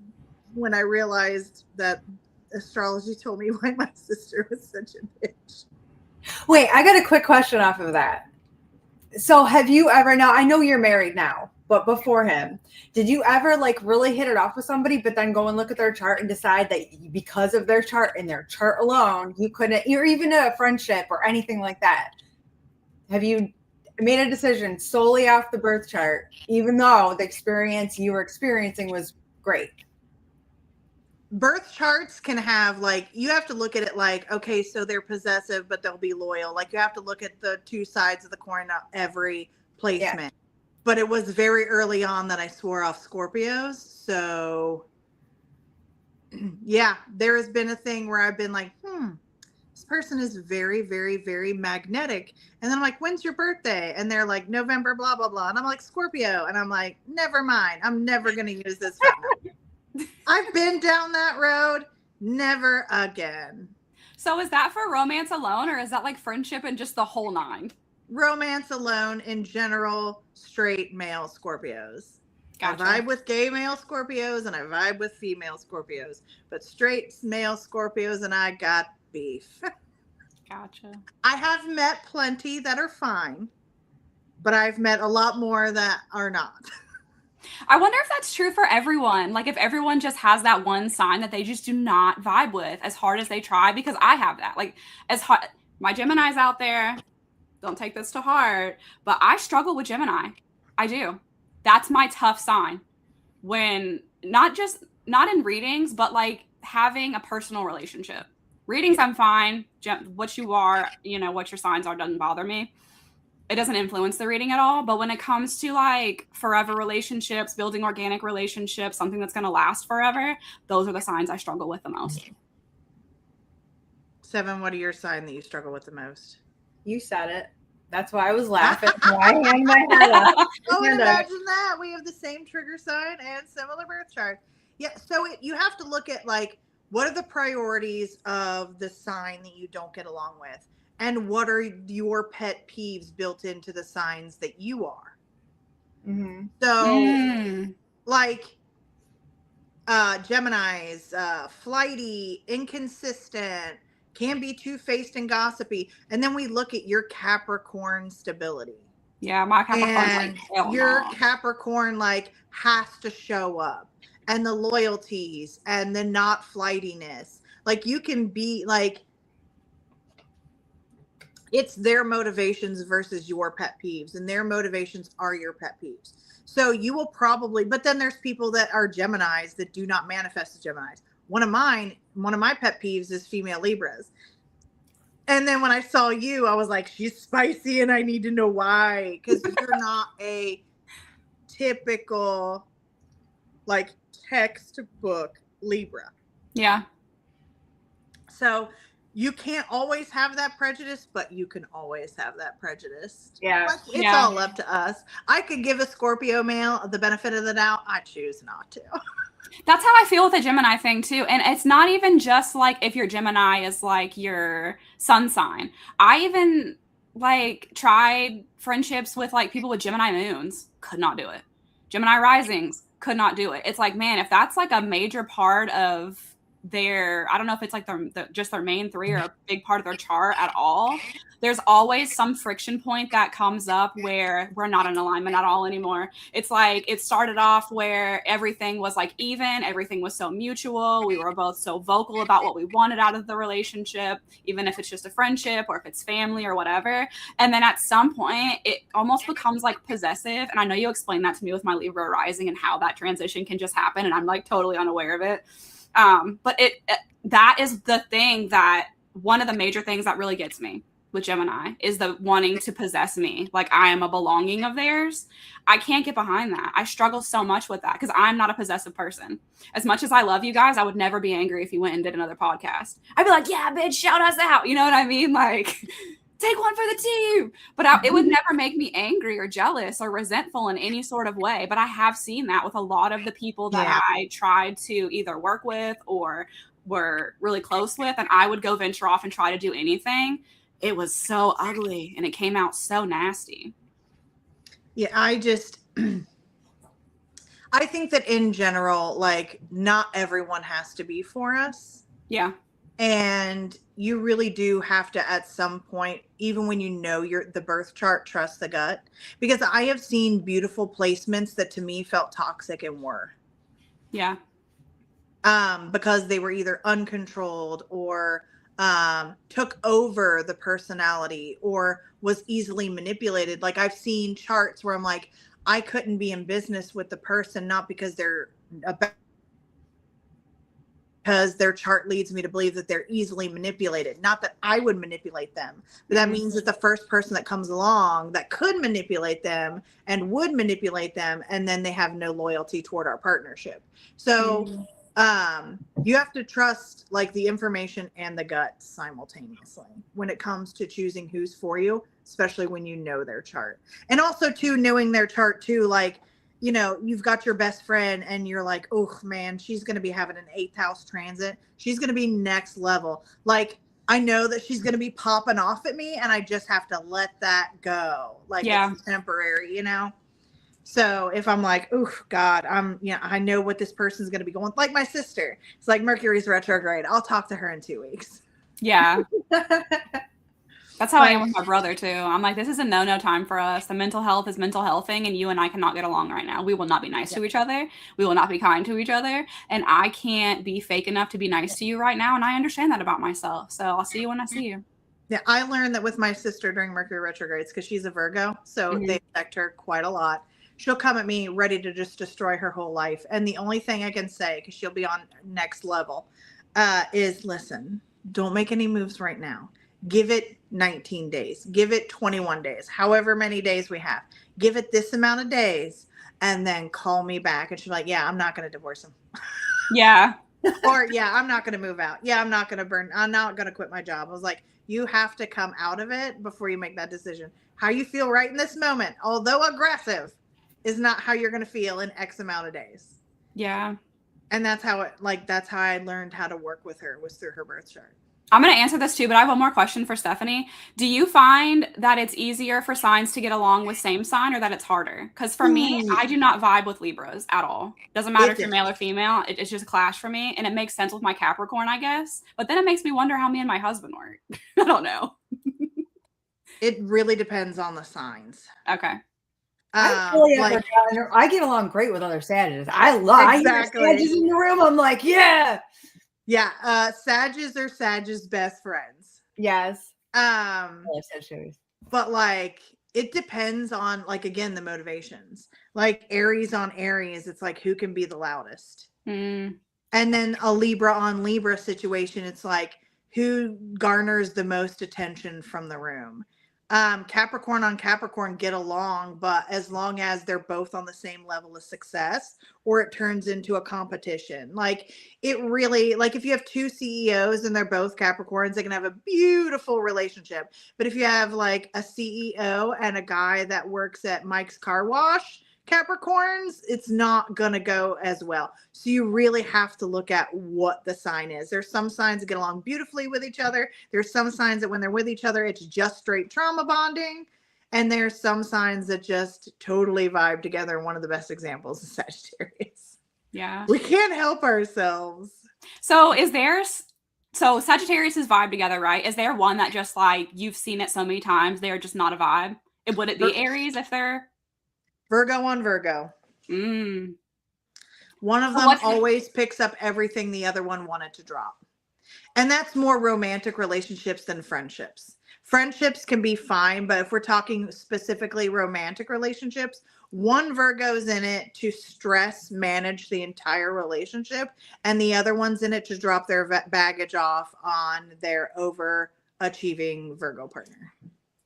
C: when I realized that astrology told me why my sister was such a bitch.
A: Wait, I got a quick question off of that. So have you ever, now I know you're married now, but before him, did you ever like really hit it off with somebody, but then go and look at their chart and decide that because of their chart and their chart alone, you couldn't, or even a friendship or anything like that? Have you made a decision solely off the birth chart, even though the experience you were experiencing was great?
C: Birth charts can have like, you have to look at it like, okay, so they're possessive, but they'll be loyal. Like you have to look at the two sides of the coin of every placement. Yeah. But it was very early on that I swore off Scorpios. So yeah, there has been a thing where I've been like, this person is very, very, very magnetic. And then I'm like, when's your birthday? And they're like, November, blah, blah, blah. And I'm like, Scorpio. And I'm like, never mind. I'm never going to use this. I've been down that road. Never again.
B: So is that for romance alone, or is that like friendship and just the whole nine?
C: Romance alone, in general, straight male Scorpios. Gotcha. I vibe with gay male Scorpios and I vibe with female Scorpios. But straight male Scorpios and I got beef.
B: Gotcha.
C: I have met plenty that are fine, but I've met a lot more that are not.
B: I wonder if that's true for everyone. Like if everyone just has that one sign that they just do not vibe with as hard as they try, because I have that. Like as hard, my Gemini's out there, don't take this to heart, but I struggle with Gemini. I do. That's my tough sign. When not in readings, but like having a personal relationship. Readings, I'm fine. What you are, what your signs are doesn't bother me. It doesn't influence the reading at all. But when it comes to like forever relationships, building organic relationships, something that's going to last forever, those are the signs I struggle with the most.
C: 7, what are your signs that you struggle with the most?
A: You said it. That's why I was laughing. I hang my head up.
C: Oh, and imagine that. We have the same trigger sign and similar birth chart. Yeah, so you have to look at like, what are the priorities of the sign that you don't get along with? And what are your pet peeves built into the signs that you are? Mm-hmm. So, like, Gemini's, flighty, inconsistent, can be two-faced and gossipy. And then we look at your Capricorn stability.
B: Yeah, my Capricorn.
C: And your Capricorn, like, has to show up. And the loyalties and the not flightiness. Like, you can be, like, it's their motivations versus your pet peeves. And their motivations are your pet peeves. So you will probably, but then there's people that are Geminis that do not manifest as Geminis. One of my pet peeves is female Libras. And then when I saw you, I was like, she's spicy and I need to know why. Because you're not a typical, like, textbook Libra.
B: Yeah.
C: So you can't always have that prejudice, but you can always have that prejudice.
A: Yeah.
C: It's all up to us. I could give a Scorpio male the benefit of the doubt. I choose not to.
B: That's how I feel with the Gemini thing too. And it's not even just like if your Gemini is like your sun sign. I even like tried friendships with like people with Gemini moons. Could not do it. Gemini risings. Could not do it. It's like, man, if that's like a major part of their, I don't know if it's like just their main 3 or a big part of their chart at all, there's always some friction point that comes up where we're not in alignment at all anymore. It's like it started off where everything was like even, everything was so mutual, we were both so vocal about what we wanted out of the relationship, even if it's just a friendship or if it's family or whatever. And then at some point it almost becomes like possessive. And I know you explained that to me with my Libra rising and how that transition can just happen, and I'm like totally unaware of it. But that is the thing, that one of the major things that really gets me with Gemini is the wanting to possess me. Like I am a belonging of theirs. I can't get behind that. I struggle so much with that because I'm not a possessive person. As much as I love you guys, I would never be angry if you went and did another podcast. I'd be like, yeah, bitch, shout us out. You know what I mean? Like, take one for the team. But it would never make me angry or jealous or resentful in any sort of way. But I have seen that with a lot of the people that I tried to either work with or were really close with. And I would go venture off and try to do anything. It was so ugly and it came out so nasty.
C: Yeah, I think that in general, like, not everyone has to be for us.
B: Yeah.
C: And you really do have to, at some point, even when you know the birth chart, trust the gut. Because I have seen beautiful placements that to me felt toxic and were.
B: Yeah.
C: Because they were either uncontrolled or took over the personality or was easily manipulated. Like I've seen charts where I'm like, I couldn't be in business with the person, not because they're because their chart leads me to believe that they're easily manipulated. Not that I would manipulate them, but that means that the first person that comes along that could manipulate them and would manipulate them, and then they have no loyalty toward our partnership. So you have to trust like the information and the gut simultaneously when it comes to choosing who's for you, especially when you know their chart. And also too, knowing their chart too, like, you know, you've got your best friend and you're like, oh man, she's going to be having an 8th house transit. She's going to be next level. Like, I know that she's going to be popping off at me and I just have to let that go. Like it's temporary, you know? So if I'm like, oh God, I know what this person's going to be going, like my sister, it's like Mercury's retrograde. I'll talk to her in 2 weeks.
B: Yeah. That's how I am with my brother too. I'm like, this is a no time for us. The mental health is mental healthing and you and I cannot get along right now. We will not be nice to each other. We will not be kind to each other. And I can't be fake enough to be nice to you right now. And I understand that about myself. So I'll see you when I see you.
C: Yeah, I learned that with my sister during Mercury retrogrades because she's a Virgo, so they affect her quite a lot. She'll come at me ready to just destroy her whole life. And the only thing I can say, because she'll be on next level, is listen, don't make any moves right now. Give it 19 days. Give it 21 days, however many days we have. Give it this amount of days and then call me back. And she's like, yeah, I'm not going to divorce him.
B: Yeah.
C: Or, yeah, I'm not going to move out. Yeah, I'm not going to quit my job. I was like, you have to come out of it before you make that decision. How you feel right in this moment, although aggressive, is not how you're going to feel in X amount of days.
B: Yeah.
C: And that's how I learned how to work with her, was through her birth chart.
B: I'm going to answer this too, but I have one more question for Stephanie. Do you find that it's easier for signs to get along with same sign, or that it's harder? Because for me, I do not vibe with Libras at all. Doesn't matter if you're male or female. It's just a clash for me. And it makes sense with my Capricorn, I guess. But then it makes me wonder how me and my husband work. I don't know.
C: It really depends on the signs.
B: Okay.
A: I get along great with other Sages. I hear Sages in the room. I'm like, yeah.
C: Yeah. Sages are Sages' best friends.
A: Yes.
C: But like, it depends on, like, again, the motivations. Like Aries on Aries, it's like, who can be the loudest? And then a Libra on Libra situation, it's like, who garners the most attention from the room? Capricorn on Capricorn get along, but as long as they're both on the same level of success, or it turns into a competition. Like, it really, like, if you have two CEOs and they're both Capricorns, they can have a beautiful relationship. But if you have like a CEO and a guy that works at Mike's Car Wash, Capricorns, it's not going to go as well. So you really have to look at what the sign is. There's some signs that get along beautifully with each other. There's some signs that when they're with each other, it's just straight trauma bonding. And there's some signs that just totally vibe together. One of the best examples is Sagittarius.
B: Yeah.
C: We can't help ourselves.
B: So Sagittarius is vibe together, right? Is there one that just, like, you've seen it so many times, they're just not a vibe? Would it be Aries if they're
C: Virgo on Virgo? One of them always picks up everything the other one wanted to drop. And that's more romantic relationships than friendships. Friendships can be fine, but if we're talking specifically romantic relationships, one Virgo's in it to stress manage the entire relationship, and the other one's in it to drop their baggage off on their overachieving Virgo partner.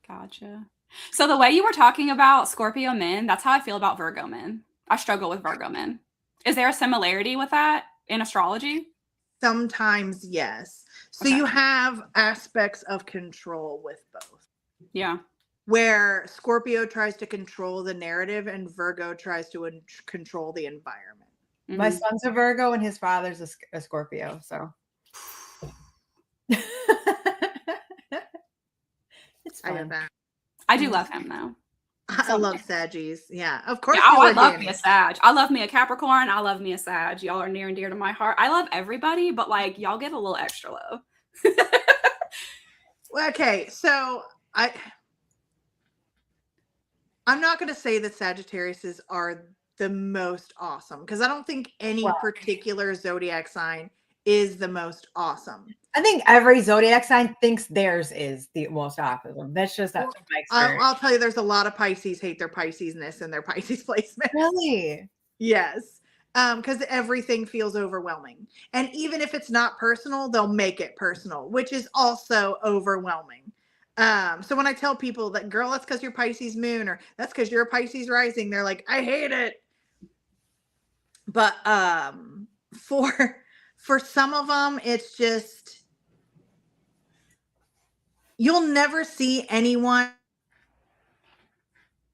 B: Gotcha. So the way you were talking about Scorpio men, that's how I feel about Virgo men. I struggle with Virgo men. Is there a similarity with that in astrology?
C: Sometimes, yes. So you have aspects of control with both.
B: Yeah.
A: where Scorpio tries to control the narrative and Virgo tries to control the environment.
B: Mm-hmm.
A: My son's a Virgo and his father's a Scorpio, so it's fun.
C: I get that.
B: I do love him though.
C: I love Saggies. Yeah, of course.
B: Yeah, I love me a Sag. I love me a Capricorn. I love me a Sag. Y'all are near and dear to my heart. I love everybody, but like y'all get a little extra love.
C: Okay, so I'm not going to say that Sagittariuses are the most awesome because I don't think any particular zodiac sign is the most awesome.
A: I think every zodiac sign thinks theirs is the most awesome. That's just my experience.
C: I'll tell you, there's a lot of Pisces hate their Pisces-ness and their Pisces placement.
A: Really?
C: Yes. Because everything feels overwhelming. And even if it's not personal, they'll make it personal, which is also overwhelming. So when I tell people that, girl, that's because you're Pisces moon, or that's because you're a Pisces rising, they're like, I hate it. But for some of them, it's just, you'll never see anyone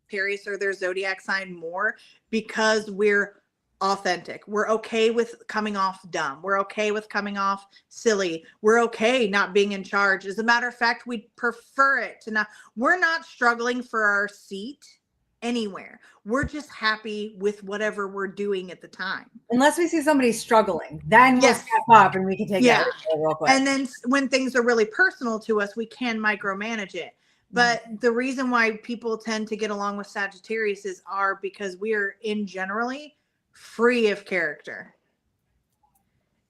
C: Aquarius or their zodiac sign more because we're authentic. We're okay with coming off dumb. We're okay with coming off silly. We're okay not being in charge. As a matter of fact, we prefer it to not. We're not struggling for our seat anywhere. We're just happy with whatever we're doing at the time.
A: Unless we see somebody struggling, then we'll step up and we can take it real quick.
C: And then when things are really personal to us, we can micromanage it. But the reason why people tend to get along with Sagittarius are because we're in generally free of character.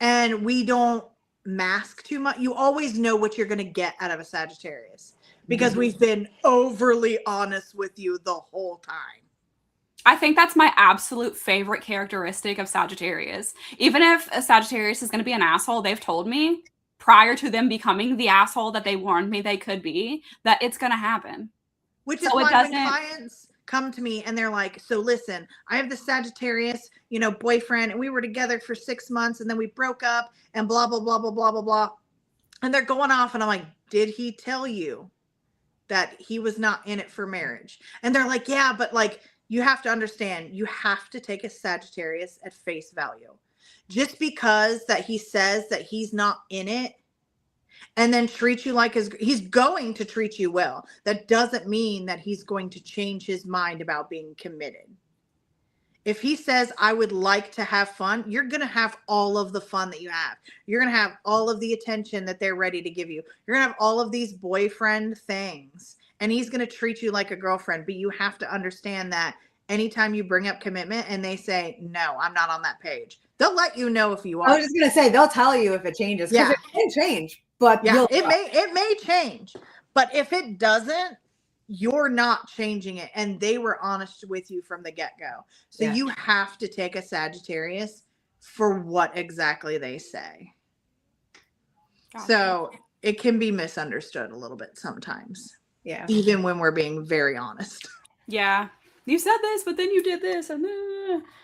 C: And we don't mask too much. You always know what you're going to get out of a Sagittarius because we've been overly honest with you the whole time.
B: I think that's my absolute favorite characteristic of Sagittarius. Even if a Sagittarius is going to be an asshole, they've told me prior to them becoming the asshole that they warned me they could be, that it's going to happen.
C: Which is why when clients come to me and they're like, so listen, I have the Sagittarius, boyfriend, and we were together for 6 months and then we broke up and blah, blah, blah, blah, blah, blah, blah. And they're going off and I'm like, did he tell you that he was not in it for marriage? And they're like, yeah, but like, you have to understand, you have to take a Sagittarius at face value. Just because that he says that he's not in it and then treat you like he's going to treat you well. That doesn't mean that he's going to change his mind about being committed. If he says, I would like to have fun, you're going to have all of the fun that you have. You're going to have all of the attention that they're ready to give you. You're going to have all of these boyfriend things. And he's going to treat you like a girlfriend. But you have to understand that anytime you bring up commitment and they say, no, I'm not on that page, they'll let you know if you are.
A: I was just going to say, they'll tell you if it changes.
C: Yeah.
A: It can change. But
C: yeah, it may change. But if it doesn't, you're not changing it. And they were honest with you from the get-go. So you have to take a Sagittarius for what exactly they say. Gotcha. So it can be misunderstood a little bit sometimes.
A: Yeah.
C: Even when we're being very honest.
B: Yeah. You said this, but then you did this. And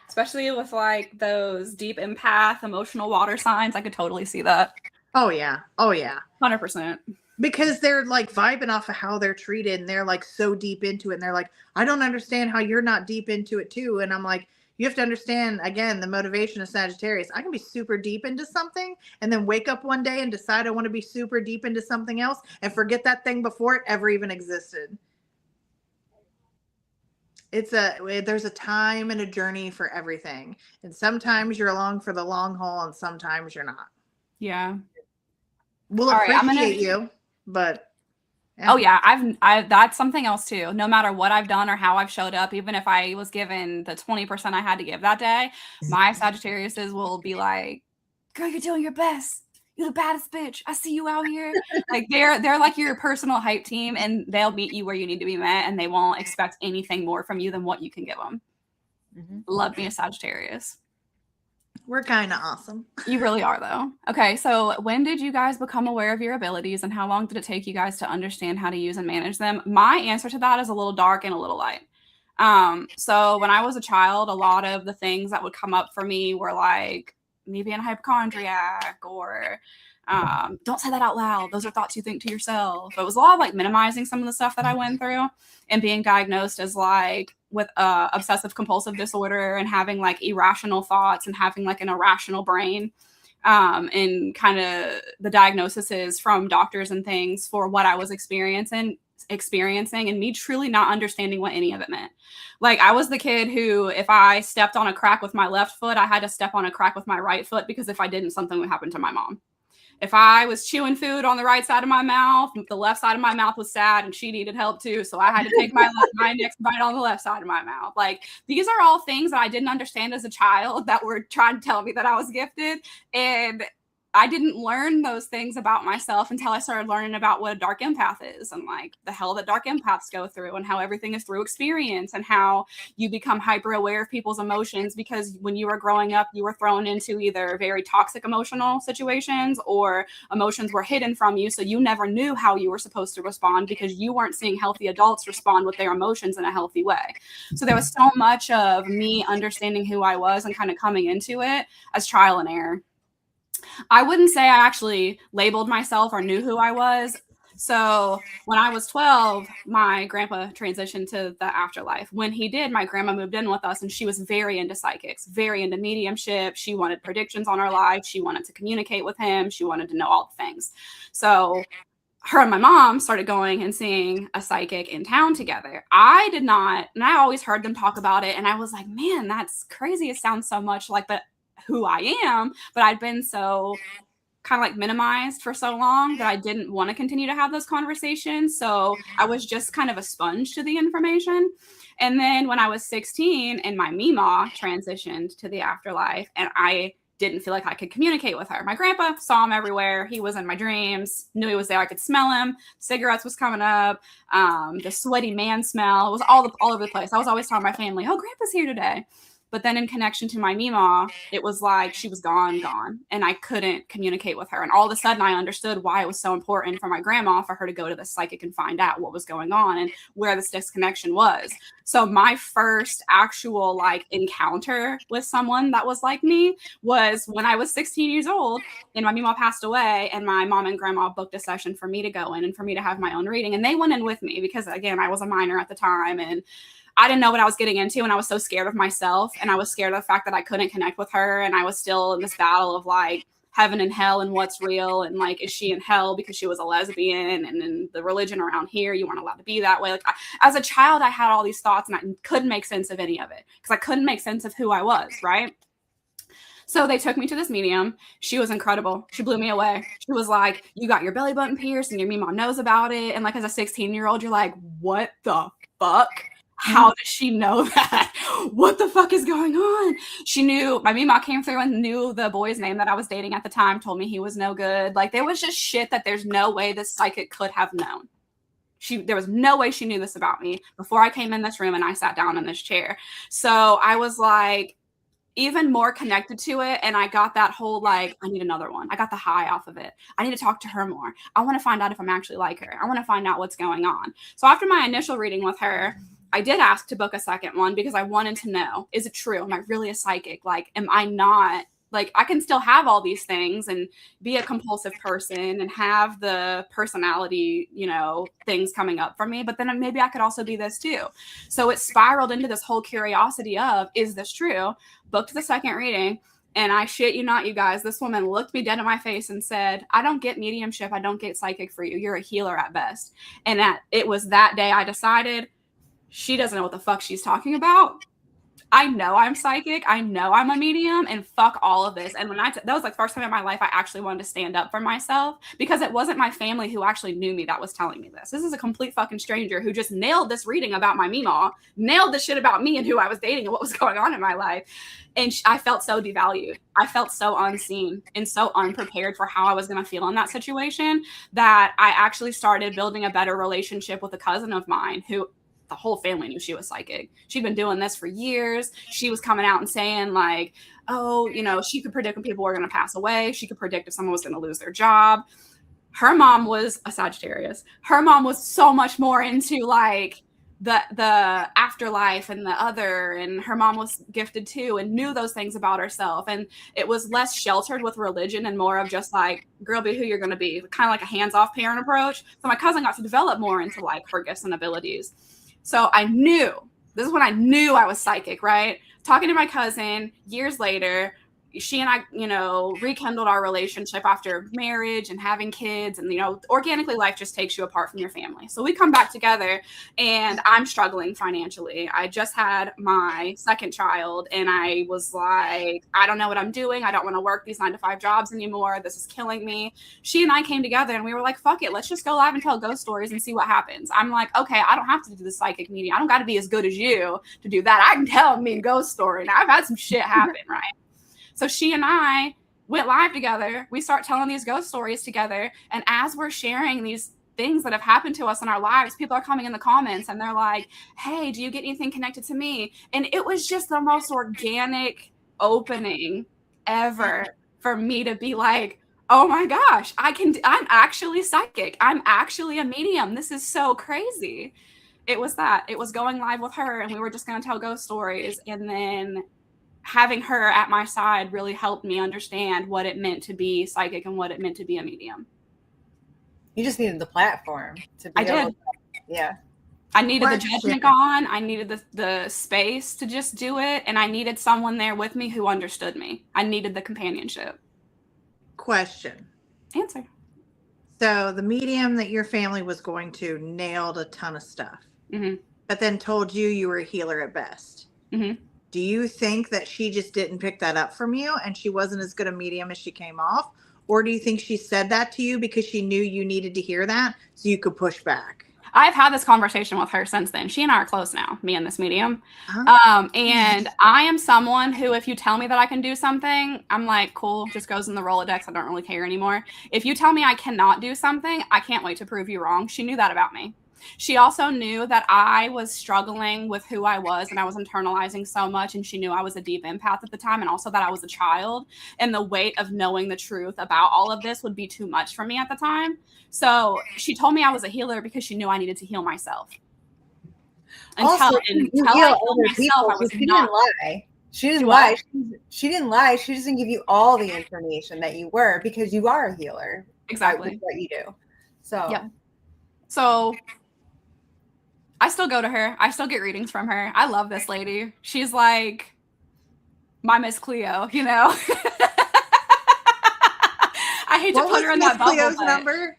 B: especially with like those deep empath, emotional water signs. I could totally see that.
C: Oh, yeah. Oh, yeah.
B: 100%.
C: Because they're like vibing off of how they're treated and they're like so deep into it. And they're like, I don't understand how you're not deep into it too. And I'm like, you have to understand, again, the motivation of Sagittarius. I can be super deep into something and then wake up one day and decide I want to be super deep into something else and forget that thing before it ever even existed. There's a time and a journey for everything. And sometimes you're along for the long haul and sometimes you're not.
B: Yeah.
C: We'll appreciate you, but
B: yeah. Oh yeah, that's something else too. No matter what I've done or how I've showed up, even if I was given the 20% I had to give that day, my Sagittariuses will be like, "Girl, you're doing your best. You're the baddest bitch. I see you out here." Like they're like your personal hype team, and they'll meet you where you need to be met, and they won't expect anything more from you than what you can give them. Mm-hmm. Love me a Sagittarius.
C: We're kind of awesome.
B: You really are, though. Okay, so when did you guys become aware of your abilities and how long did it take you guys to understand how to use and manage them? My answer to that is a little dark and a little light. So when I was a child, a lot of the things that would come up for me were like me being a hypochondriac or don't say that out loud. Those are thoughts you think to yourself. It was a lot of like minimizing some of the stuff that I went through and being diagnosed as like with obsessive compulsive disorder and having like irrational thoughts and having like an irrational brain. And kind of the diagnosis is from doctors and things for what I was experiencing and me truly not understanding what any of it meant. Like I was the kid who, if I stepped on a crack with my left foot, I had to step on a crack with my right foot because if I didn't, something would happen to my mom. If I was chewing food on the right side of my mouth, the left side of my mouth was sad and she needed help too. So I had to take my next bite on the left side of my mouth. Like these are all things that I didn't understand as a child that were trying to tell me that I was gifted. And I didn't learn those things about myself until I started learning about what a dark empath is and like the hell that dark empaths go through and how everything is through experience and how you become hyper aware of people's emotions because when you were growing up, you were thrown into either very toxic emotional situations or emotions were hidden from you. So you never knew how you were supposed to respond because you weren't seeing healthy adults respond with their emotions in a healthy way. So there was so much of me understanding who I was and kind of coming into it as trial and error. I wouldn't say I actually labeled myself or knew who I was. So when I was 12, my grandpa transitioned to the afterlife. When he did, my grandma moved in with us and she was very into psychics, very into mediumship. She wanted predictions on our life. She wanted to communicate with him. She wanted to know all the things. So her and my mom started going and seeing a psychic in town together. I did not, and I always heard them talk about it. And I was like, man, that's crazy. It sounds so much like who I am, but I'd been so kind of like minimized for so long that I didn't want to continue to have those conversations. So I was just kind of a sponge to the information. And then when I was 16 and my Mima transitioned to the afterlife and I didn't feel like I could communicate with her. My grandpa saw him everywhere. He was in my dreams, knew he was there. I could smell him. Cigarettes was coming up. The sweaty man smell was all over the place. I was always telling my family, oh, grandpa's here today. But then in connection to my Mima, it was like she was gone, and I couldn't communicate with her. And all of a sudden I understood why it was so important for my grandma for her to go to the psychic and find out what was going on and where this disconnection was. So my first actual like encounter with someone that was like me was when I was 16 years old and my Mima passed away, and my mom and grandma booked a session for me to go in and for me to have my own reading. And they went in with me because, again, I was a minor at the time, and I didn't know what I was getting into, and I was so scared of myself, and I was scared of the fact that I couldn't connect with her, and I was still in this battle of like heaven and hell and what's real, and like, is she in hell because she was a lesbian, and then the religion around here, you weren't allowed to be that way. Like as a child, I had all these thoughts, and I couldn't make sense of any of it because I couldn't make sense of who I was, right? So they took me to this medium. She was incredible. She blew me away. She was like, you got your belly button pierced and your Mima knows about it. And like as a 16-year-old, you're like, what the fuck? How does she know that? What the fuck is going on? She knew, my Mima came through and knew the boy's name that I was dating at the time, told me he was no good. Like there was just shit that there's no way this psychic could have known. There was no way she knew this about me before I came in this room and I sat down in this chair. So I was like, even more connected to it. And I got that whole, like, I need another one. I got the high off of it. I need to talk to her more. I want to find out if I'm actually like her. I want to find out what's going on. So after my initial reading with her, I did ask to book a second one because I wanted to know, is it true? Am I really a psychic? Like, am I not? Like, I can still have all these things and be a compulsive person and have the personality, you know, things coming up for me, but then maybe I could also be this too. So it spiraled into this whole curiosity of, is this true? Booked the second reading. And I shit you not, you guys, this woman looked me dead in my face and said, I don't get mediumship. I don't get psychic for you. You're a healer at best. And it was that day I decided she doesn't know what the fuck she's talking about. I know I'm psychic. I know I'm a medium, and fuck all of this. And when that was like the first time in my life I actually wanted to stand up for myself, because it wasn't my family who actually knew me that was telling me this. This is a complete fucking stranger who just nailed this reading about my Mima, nailed the shit about me and who I was dating and what was going on in my life. And I felt so devalued. I felt so unseen and so unprepared for how I was going to feel in that situation that I actually started building a better relationship with a cousin of mine who the whole family knew she was psychic. She'd been doing this for years. She was coming out and saying like, oh, you know, she could predict when people were going to pass away. She could predict if someone was going to lose their job. Her mom was a Sagittarius. Her mom was so much more into like the afterlife and the other, and her mom was gifted too and knew those things about herself. And it was less sheltered with religion and more of just like, girl, be who you're going to be, kind of like a hands-off parent approach. So my cousin got to develop more into like her gifts and abilities. So I knew, this is when I knew I was psychic, right? Talking to my cousin years later, she and I, you know, rekindled our relationship after marriage and having kids. And, you know, organically life just takes you apart from your family. So we come back together and I'm struggling financially. I just had my second child and I was like, I don't know what I'm doing. I don't want to work these 9-to-5 jobs anymore. This is killing me. She and I came together and we were like, fuck it. Let's just go live and tell ghost stories and see what happens. I'm like, okay, I don't have to do the psychic medium. I don't got to be as good as you to do that. I can tell me a ghost story. Now I've had some shit happen, right? So she and I went live together. We start telling these ghost stories together. And as we're sharing these things that have happened to us in our lives, people are coming in the comments and they're like, hey, do you get anything connected to me? And it was just the most organic opening ever for me to be like, oh my gosh, I'm actually psychic. I'm actually a medium. This is so crazy. It was going live with her and we were just going to tell ghost stories. And then having her at my side really helped me understand what it meant to be psychic and what it meant to be a medium.
A: You just needed the platform to be
B: I did.
A: Yeah.
B: I needed the judgment gone. I needed the space to just do it. And I needed someone there with me who understood me. I needed the companionship.
C: Question.
B: Answer.
C: So the medium that your family was going to nailed a ton of stuff, but then told you were a healer at best.
B: Mm-hmm.
C: Do you think that she just didn't pick that up from you and she wasn't as good a medium as she came off? Or do you think she said that to you because she knew you needed to hear that so you could push back?
B: I've had this conversation with her since then. She and I are close now, me and this medium. And I am someone who, if you tell me that I can do something, I'm like, cool, just goes in the Rolodex. I don't really care anymore. If you tell me I cannot do something, I can't wait to prove you wrong. She knew that about me. She also knew that I was struggling with who I was and I was internalizing so much. And she knew I was a deep empath at the time, and also that I was a child. And the weight of knowing the truth about all of this would be too much for me at the time. So she told me I was a healer because she knew I needed to heal myself.
A: Also,
B: Until I healed myself, I was
A: she
B: not.
A: didn't lie. She didn't lie. She didn't lie. She doesn't give you all the information that you were, because you are a healer.
B: Exactly.
A: That's what you do. So,
B: yep. So I still go to her. I still get readings from her. I love this lady. She's like my Miss Cleo, you know? I hate to put her in that bubble.
C: Cleo's number?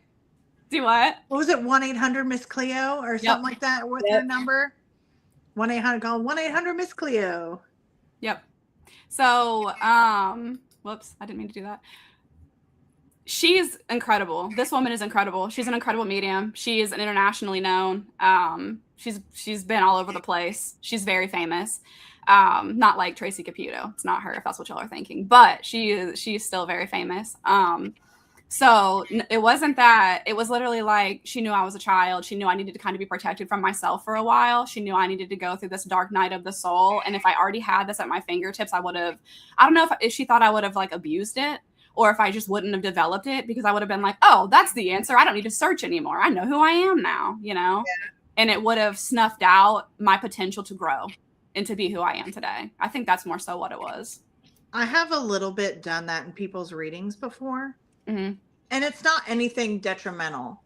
B: Do what?
C: What was it? 1-800-MISS Cleo or something like that with her number? 1-800, call 1-800-MISS Cleo.
B: Yep. So, whoops, I didn't mean to do that. She's incredible. This woman is incredible. She's an incredible medium. She is internationally known. She's been all over the place. She's very famous. Not like Tracy Caputo. It's not her, if that's what y'all are thinking. But she's still very famous. So it wasn't that. It was literally like she knew I was a child. She knew I needed to kind of be protected from myself for a while. She knew I needed to go through this dark night of the soul. And if I already had this at my fingertips, I would have, I don't know if she thought I would have like abused it, or if I just wouldn't have developed it, because I would have been like, oh, that's the answer. I don't need to search anymore. I know who I am now, you know? Yeah. And it would have snuffed out my potential to grow and to be who I am today. I think that's more so what it was.
C: I have a little bit done that in people's readings before.
B: Mm-hmm.
C: And it's not anything detrimental.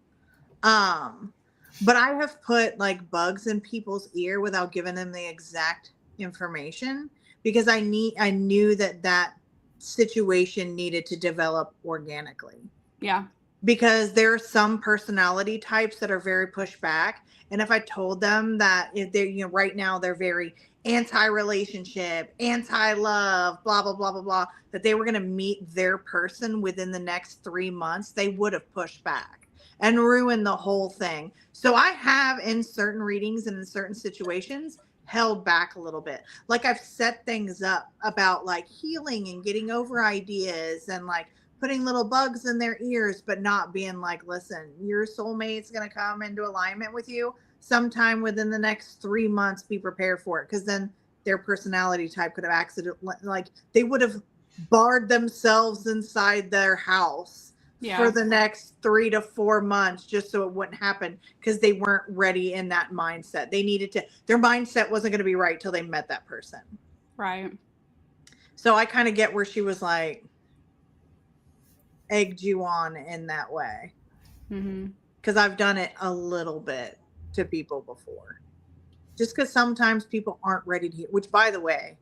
C: But I have put like bugs in people's ear without giving them the exact information, because I knew that situation needed to develop organically.
B: Yeah.
C: Because there are some personality types that are very pushed back. And if I told them that if they're, you know, right now they're very anti-relationship, anti-love, blah, blah, blah, blah, blah, that they were going to meet their person within the next 3 months, they would have pushed back and ruined the whole thing. So I have, in certain readings and in certain situations, held back a little bit. Like I've set things up about like healing and getting over ideas and like putting little bugs in their ears, but not being like, listen, your soulmate's going to come into alignment with you sometime within the next 3 months. Be prepared for it. Because then their personality type could have accidentally, like they would have barred themselves inside their house for the next 3 to 4 months, just so it wouldn't happen, because they weren't ready in that mindset. They needed to, their mindset wasn't going to be right till they met that person.
B: Right.
C: So I kind of get where she was like, egged you on in that way. Because I've done it a little bit to people before. Just because sometimes people aren't ready to hear, which, by the way,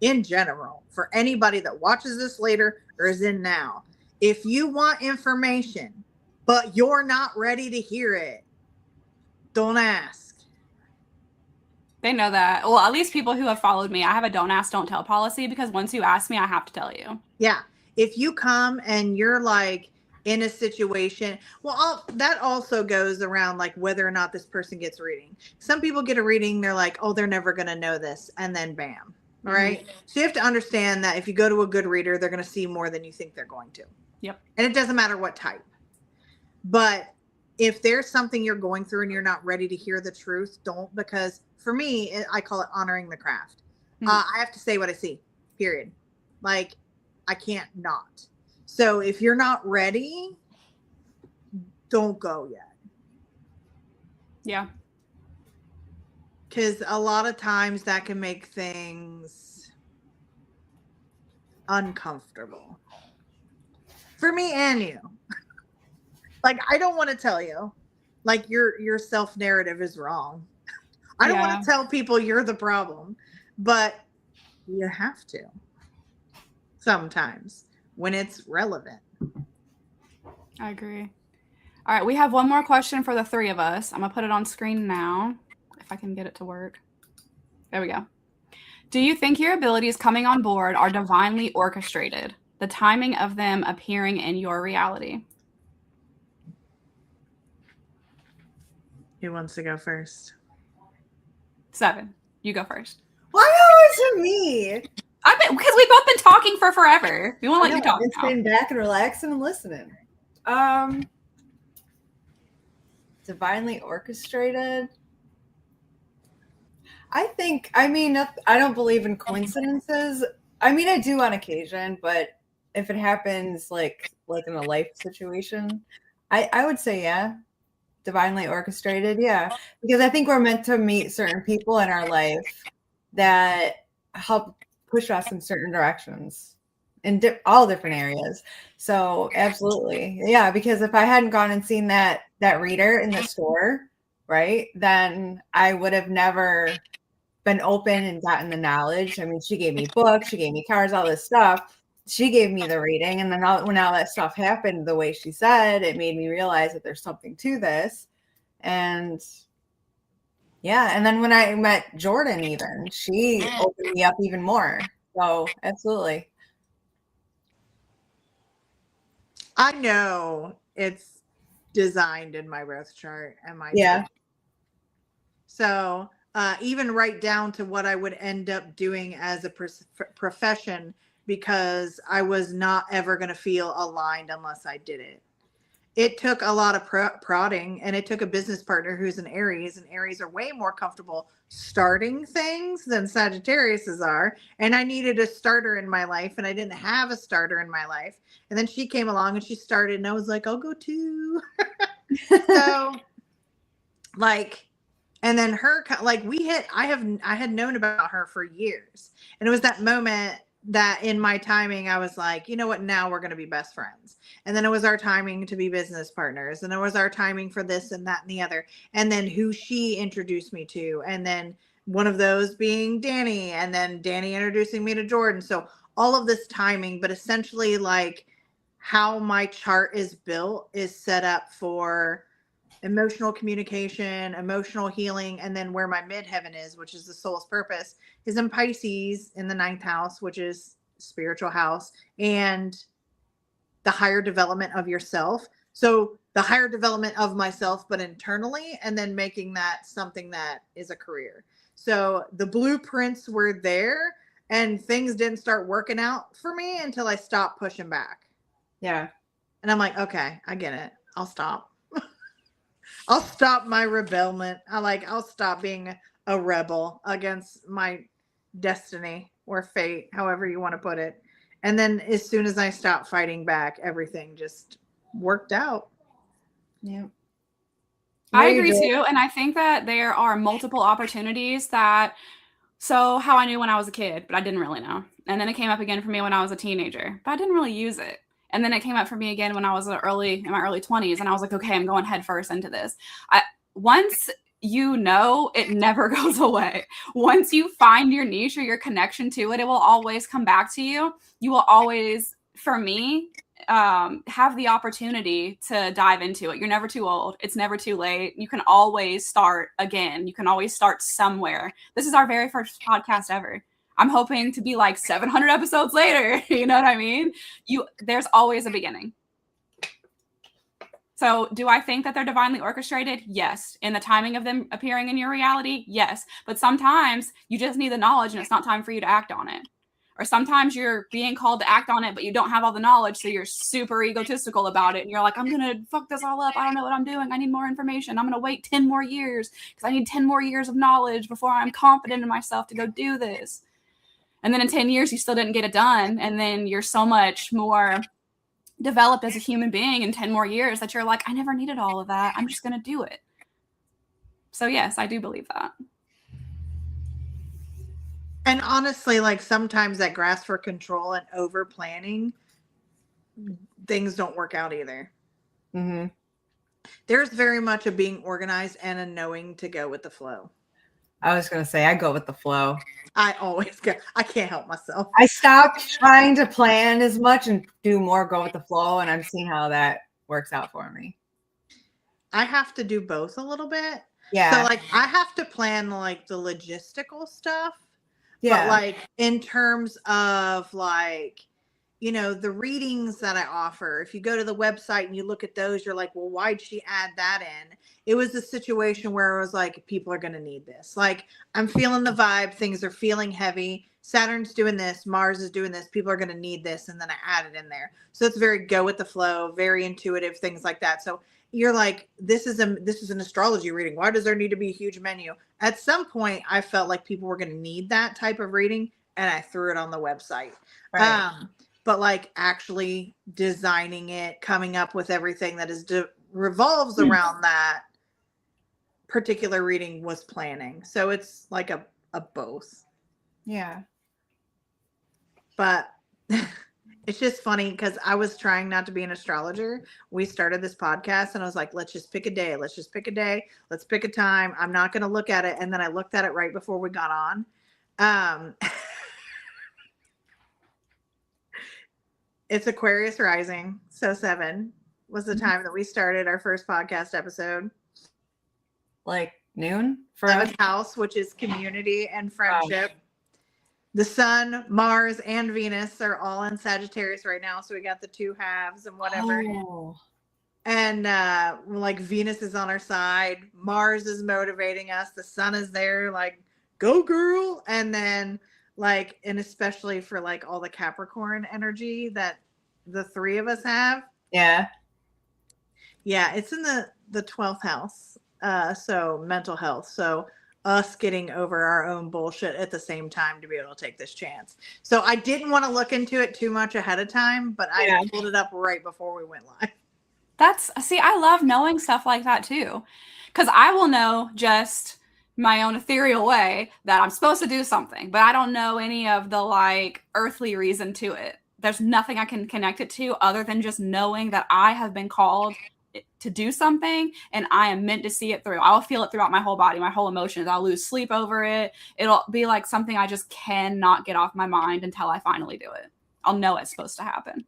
C: in general, for anybody that watches this later or is in now, if you want information, but you're not ready to hear it, don't ask.
B: They know that. Well, at least people who have followed me, I have a don't ask, don't tell policy, because once you ask me, I have to tell you.
C: Yeah. If you come and you're like in a situation, well, that also goes around like whether or not this person gets a reading. Some people get a reading, they're like, oh, they're never going to know this. And then bam. All right. So you have to understand that if you go to a good reader, they're going to see more than you think they're going to.
B: Yep.
C: And it doesn't matter what type. But if there's something you're going through and you're not ready to hear the truth, don't, because for me, I call it honoring the craft. I have to say what I see, period. Like, I can't not. So if you're not ready, don't go yet.
B: Yeah.
C: Because a lot of times that can make things uncomfortable. For me and you. Like, I don't want to tell you, like, your self-narrative is wrong. I don't want to tell people you're the problem. But you have to. Sometimes. When it's relevant.
B: I agree. All right, we have one more question for the three of us. I'm going to put it on screen now, if I can get it to work. There we go. Do you think your abilities coming on board are divinely orchestrated? The timing of them appearing in your reality?
C: Who wants to go first?
B: 7. You go first.
A: Why always me?
B: I bet because we've both been talking for forever. We won't let you talk
A: I'm
B: now.
A: sitting back and relaxing and listening. Divinely orchestrated. I don't believe in coincidences. I mean, I do on occasion, but if it happens like in a life situation, I would say yeah, divinely orchestrated, yeah, because I think we're meant to meet certain people in our life that help push us in certain directions in all different areas. So absolutely, yeah, because if I hadn't gone and seen that reader in the store, right, then I would have never been open and gotten the knowledge. I mean, she gave me books, she gave me cards, all this stuff. She gave me the reading. And then when all that stuff happened the way she said, it made me realize that there's something to this. And yeah, and then when I met Jordan, even, she opened me up even more. So absolutely.
C: I know it's designed in my birth chart and my
A: Yeah.
C: So even right down to what I would end up doing as a profession, because I was not ever going to feel aligned unless I did it. It took a lot of prodding, and it took a business partner who's an Aries, and Aries are way more comfortable starting things than Sagittarius's are. And I needed a starter in my life, and I didn't have a starter in my life. And then she came along and she started, and I was like, I'll go too. So like, and then her, like I had known about her for years. And it was that moment that in my timing, I was like, you know what, now we're going to be best friends. And then it was our timing to be business partners. And it was our timing for this and that and the other. And then who she introduced me to. And then one of those being Danny, and then Danny introducing me to Jordan. So all of this timing, but essentially like how my chart is built is set up for emotional communication, emotional healing, and then where my midheaven is, which is the soul's purpose, is in Pisces in the 9th house, which is spiritual house, and the higher development of yourself. So the higher development of myself, but internally, and then making that something that is a career. So the blueprints were there, and things didn't start working out for me until I stopped pushing back.
A: Yeah.
C: And I'm like, okay, I get it. I'll stop. I'll stop my rebellion. I'll stop being a rebel against my destiny or fate, however you want to put it. And then as soon as I stopped fighting back, everything just worked out.
A: Yeah.
B: I agree too. And I think that there are multiple opportunities so how I knew when I was a kid, but I didn't really know. And then it came up again for me when I was a teenager, but I didn't really use it. And then it came up for me again when I was in my early 20s. And I was like, okay, I'm going head first into this. Once you know, it never goes away. Once you find your niche or your connection to it, it will always come back to you. You will always, for me, have the opportunity to dive into it. You're never too old. It's never too late. You can always start again. You can always start somewhere. This is our very first podcast ever. I'm hoping to be like 700 episodes later. You know what I mean? There's always a beginning. So do I think that they're divinely orchestrated? Yes. In the timing of them appearing in your reality? Yes. But sometimes you just need the knowledge and it's not time for you to act on it. Or sometimes you're being called to act on it, but you don't have all the knowledge, so you're super egotistical about it. And you're like, I'm going to fuck this all up. I don't know what I'm doing. I need more information. I'm going to wait 10 more years because I need 10 more years of knowledge before I'm confident in myself to go do this. And then in 10 years, you still didn't get it done. And then you're so much more developed as a human being in 10 more years that you're like, I never needed all of that. I'm just going to do it. So yes, I do believe that.
C: And honestly, like sometimes that grasp for control and over planning, things don't work out either.
A: Mm-hmm.
C: There's very much a being organized and a knowing to go with the flow.
A: I was going to say, I go with the flow.
C: I always go. I can't help myself.
A: I stopped trying to plan as much and do more go with the flow. And I'm seeing how that works out for me.
C: I have to do both a little bit.
A: Yeah.
C: So like I have to plan like the logistical stuff.
A: Yeah.
C: But like in terms of like the readings that I offer, if you go to the website and you look at those, you're like, well, why'd she add that in? It was a situation where I was like, people are going to need this. Like, I'm feeling the vibe. Things are feeling heavy. Saturn's doing this. Mars is doing this. People are going to need this. And then I add it in there. So it's very go with the flow, very intuitive, things like that. So you're like, this is an astrology reading. Why does there need to be a huge menu? At some point, I felt like people were going to need that type of reading, and I threw it on the website.
A: Right.
C: But like actually designing it, coming up with everything that revolves around that particular reading was planning. So it's like a both.
A: Yeah.
C: But it's just funny because I was trying not to be an astrologer. We started this podcast and I was like, let's just pick a day. Let's just pick a day. Let's pick a time. I'm not going to look at it. And then I looked at it right before we got on. It's Aquarius rising. So 7 was the time that we started our first podcast episode.
A: Like noon for us?
C: 7th house, which is community and friendship. The sun, Mars, and Venus are all in Sagittarius right now. So we got the 2 halves and whatever.
A: Oh.
C: And like Venus is on our side. Mars is motivating us. The sun is there like, go girl. And then like, and especially for like all the Capricorn energy that the 3 of us have.
A: Yeah.
C: Yeah, it's in the 12th house. So mental health. So us getting over our own bullshit at the same time to be able to take this chance. So I didn't want to look into it too much ahead of time, but I pulled it up right before we went live.
B: I love knowing stuff like that too. Because I will know just my own ethereal way that I'm supposed to do something, but I don't know any of the like earthly reason to it. There's nothing I can connect it to other than just knowing that I have been called to do something and I am meant to see it through. I'll feel it throughout my whole body, my whole emotions. I'll lose sleep over it. It'll be like something I just cannot get off my mind until I finally do it. I'll know it's supposed to happen.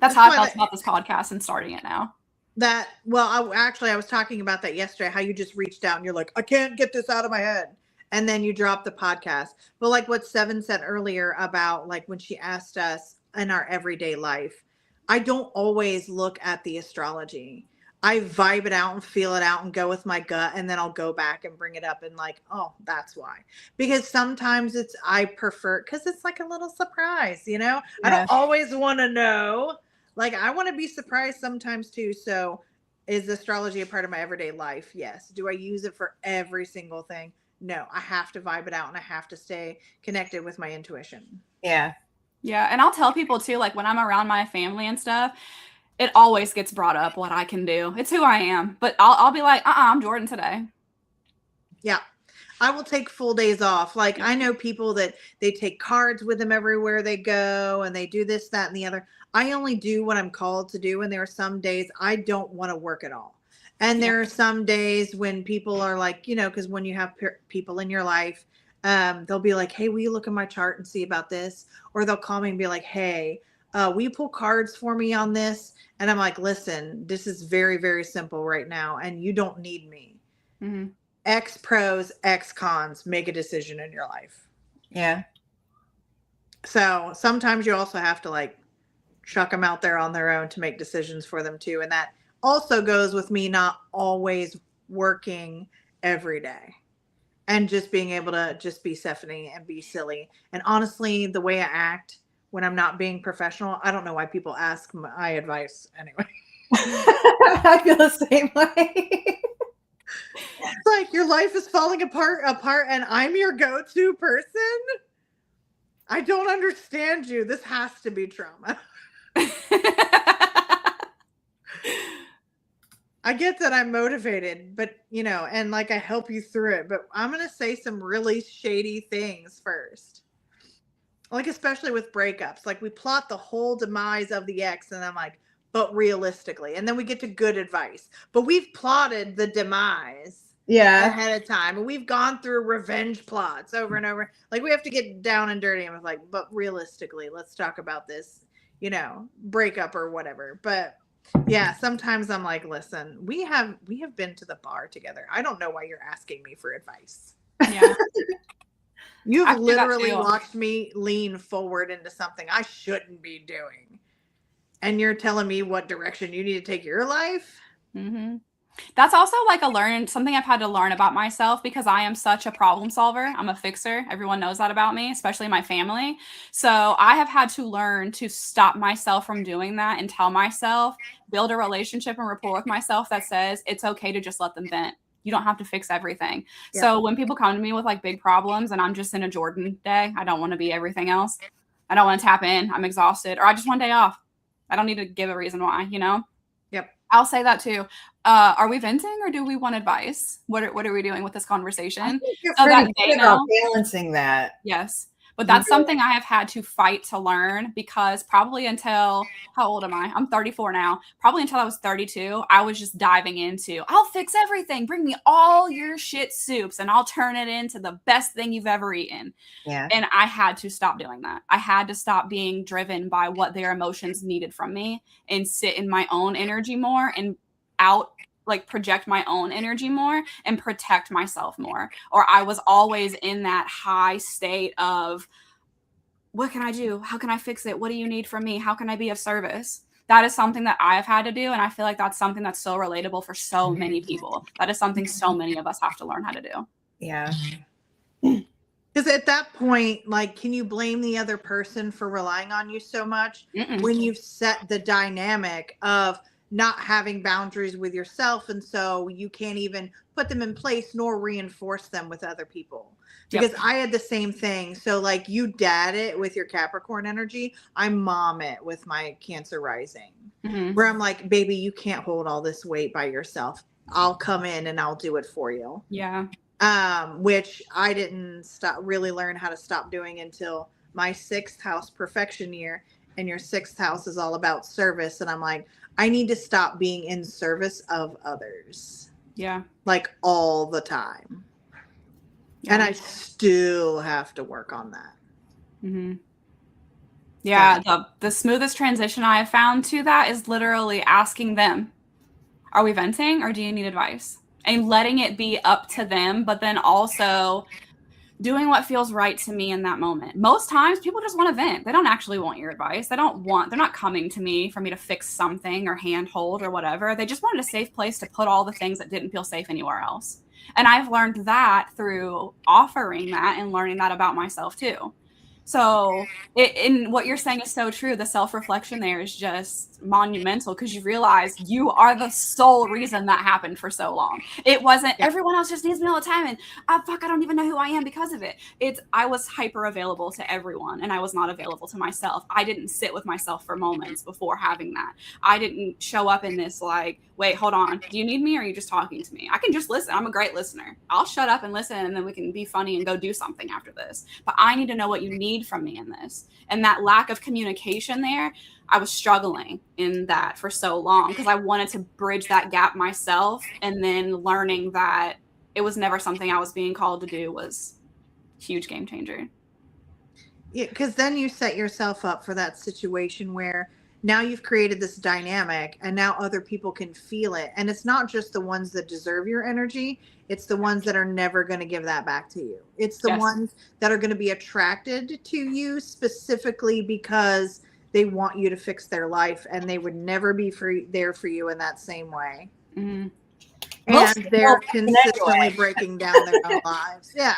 B: That's how I felt about this podcast and starting it now.
C: I was talking about that yesterday, how you just reached out and you're like, I can't get this out of my head. And then you dropped the podcast. But like what Seven said earlier about like when she asked us in our everyday life, I don't always look at the astrology. I vibe it out and feel it out and go with my gut. And then I'll go back and bring it up and like, oh, that's why. Because sometimes I prefer, because it's like a little surprise, Yeah. I don't always want to know. Like, I want to be surprised sometimes too. So is astrology a part of my everyday life? Yes. Do I use it for every single thing? No. I have to vibe it out and I have to stay connected with my intuition.
A: Yeah.
B: Yeah. And I'll tell people too, like when I'm around my family and stuff, it always gets brought up what I can do. It's who I am. But I'll be like, I'm Jordan today.
C: Yeah. I will take full days off. Like I know people that they take cards with them everywhere they go and they do this, that, and the other. I only do what I'm called to do. And there are some days I don't want to work at all. And there are some days when people are like, because when you have people in your life, they'll be like, hey, will you look at my chart and see about this? Or they'll call me and be like, hey, will you pull cards for me on this? And I'm like, listen, this is very, very simple right now. And you don't need me.
B: Mm-hmm.
C: X pros, X cons, make a decision in your life.
A: Yeah.
C: So sometimes you also have to like chuck them out there on their own to make decisions for them too. And that also goes with me not always working every day and just being able to just be Stephanie and be silly. And honestly, the way I act when I'm not being professional, I don't know why people ask my advice anyway.
A: I feel the same way.
C: It's like your life is falling apart, and I'm your go-to person. I don't understand you. This has to be trauma. I get that I'm motivated, but and like I help you through it, but I'm going to say some really shady things first. Like, especially with breakups, like we plot the whole demise of the ex and I'm like, but realistically, and then we get to good advice, but we've plotted the demise ahead of time. And we've gone through revenge plots over and over. Like we have to get down and dirty and was like, but realistically, let's talk about this, breakup or whatever. But yeah, sometimes I'm like, listen, we have been to the bar together. I don't know why you're asking me for advice.
B: Yeah.
C: You've
B: I can do that
C: literally
B: too.
C: watched me lean forward into something I shouldn't be doing. And you're telling me what direction you need to take your life?
B: Mm-hmm. That's also like something I've had to learn about myself because I am such a problem solver. I'm a fixer. Everyone knows that about me, especially my family. So I have had to learn to stop myself from doing that and tell myself, build a relationship and rapport with myself that says it's okay to just let them vent. You don't have to fix everything.
C: Yeah.
B: So when people come to me with like big problems and I'm just in a Jordan day, I don't want to be everything else. I don't want to tap in. I'm exhausted or I just want a day off. I don't need to give a reason why, you know?
C: Yep.
B: I'll say that too. Are we venting or do we want advice? What are we doing with this conversation?
A: I think you're
B: So
A: pretty
B: that
A: good
B: they
A: about
B: know.
A: balancing that.
B: Yes. But that's something I have had to fight to learn because probably until, how old am I? I'm 34 now. Probably until I was 32, I was just diving into, I'll fix everything. Bring me all your shit soups and I'll turn it into the best thing you've ever eaten.
A: Yeah.
B: And I had to stop doing that. I had to stop being driven by what their emotions needed from me and sit in my own energy more and project my own energy more and protect myself more. Or I was always in that high state of, what can I do? How can I fix it? What do you need from me? How can I be of service? That is something that I've had to do. And I feel like that's something that's so relatable for so many people. That is something so many of us have to learn how to do.
A: Yeah.
C: Because at that point, like, can you blame the other person for relying on you so much when you've set the dynamic of not having boundaries with yourself? And so you can't even put them in place nor reinforce them with other people. Because I had the same thing. So like you dad it with your Capricorn energy. I mom it with my Cancer rising. Where I'm like, baby, you can't hold all this weight by yourself. I'll come in and I'll do it for you.
B: Yeah.
C: Which I didn't really learn how to stop doing until my 6th house perfection year. And your 6th house is all about service. And I'm like, I need to stop being in service of others. Yeah. Like all the time. Yeah. And I still have to work on that.
B: Mm-hmm. Yeah. The smoothest transition I have found to that is literally asking them, are we venting or do you need advice? And letting it be up to them, but then also doing what feels right to me in that moment. Most times people just want to vent. They don't actually want your advice. They're not coming to me for me to fix something or handhold or whatever. They just wanted a safe place to put all the things that didn't feel safe anywhere else. And I've learned that through offering that and learning that about myself too. So in what you're saying is so true. The self-reflection there is just monumental because you realize you are the sole reason that happened for so long. It wasn't everyone else just needs me all the time. And I don't even know who I am because of it. I was hyper available to everyone and I was not available to myself. I didn't sit with myself for moments before having that. I didn't show up in this like, wait, hold on. Do you need me or are you just talking to me? I can just listen. I'm a great listener. I'll shut up and listen and then we can be funny and go do something after this. But I need to know what you need from me in this. And that lack of communication there, I was struggling in that for so long because I wanted to bridge that gap myself. And then learning that it was never something I was being called to do was a huge game changer.
C: Yeah, because then you set yourself up for that situation where now you've created this dynamic and now other people can feel it. And it's not just the ones that deserve your energy. It's the ones that are never going to give that back to you. It's the ones that are going to be attracted to you specifically because they want you to fix their life and they would never be there for you in that same way. Mm-hmm. And they're consistently breaking down their own lives. Yeah.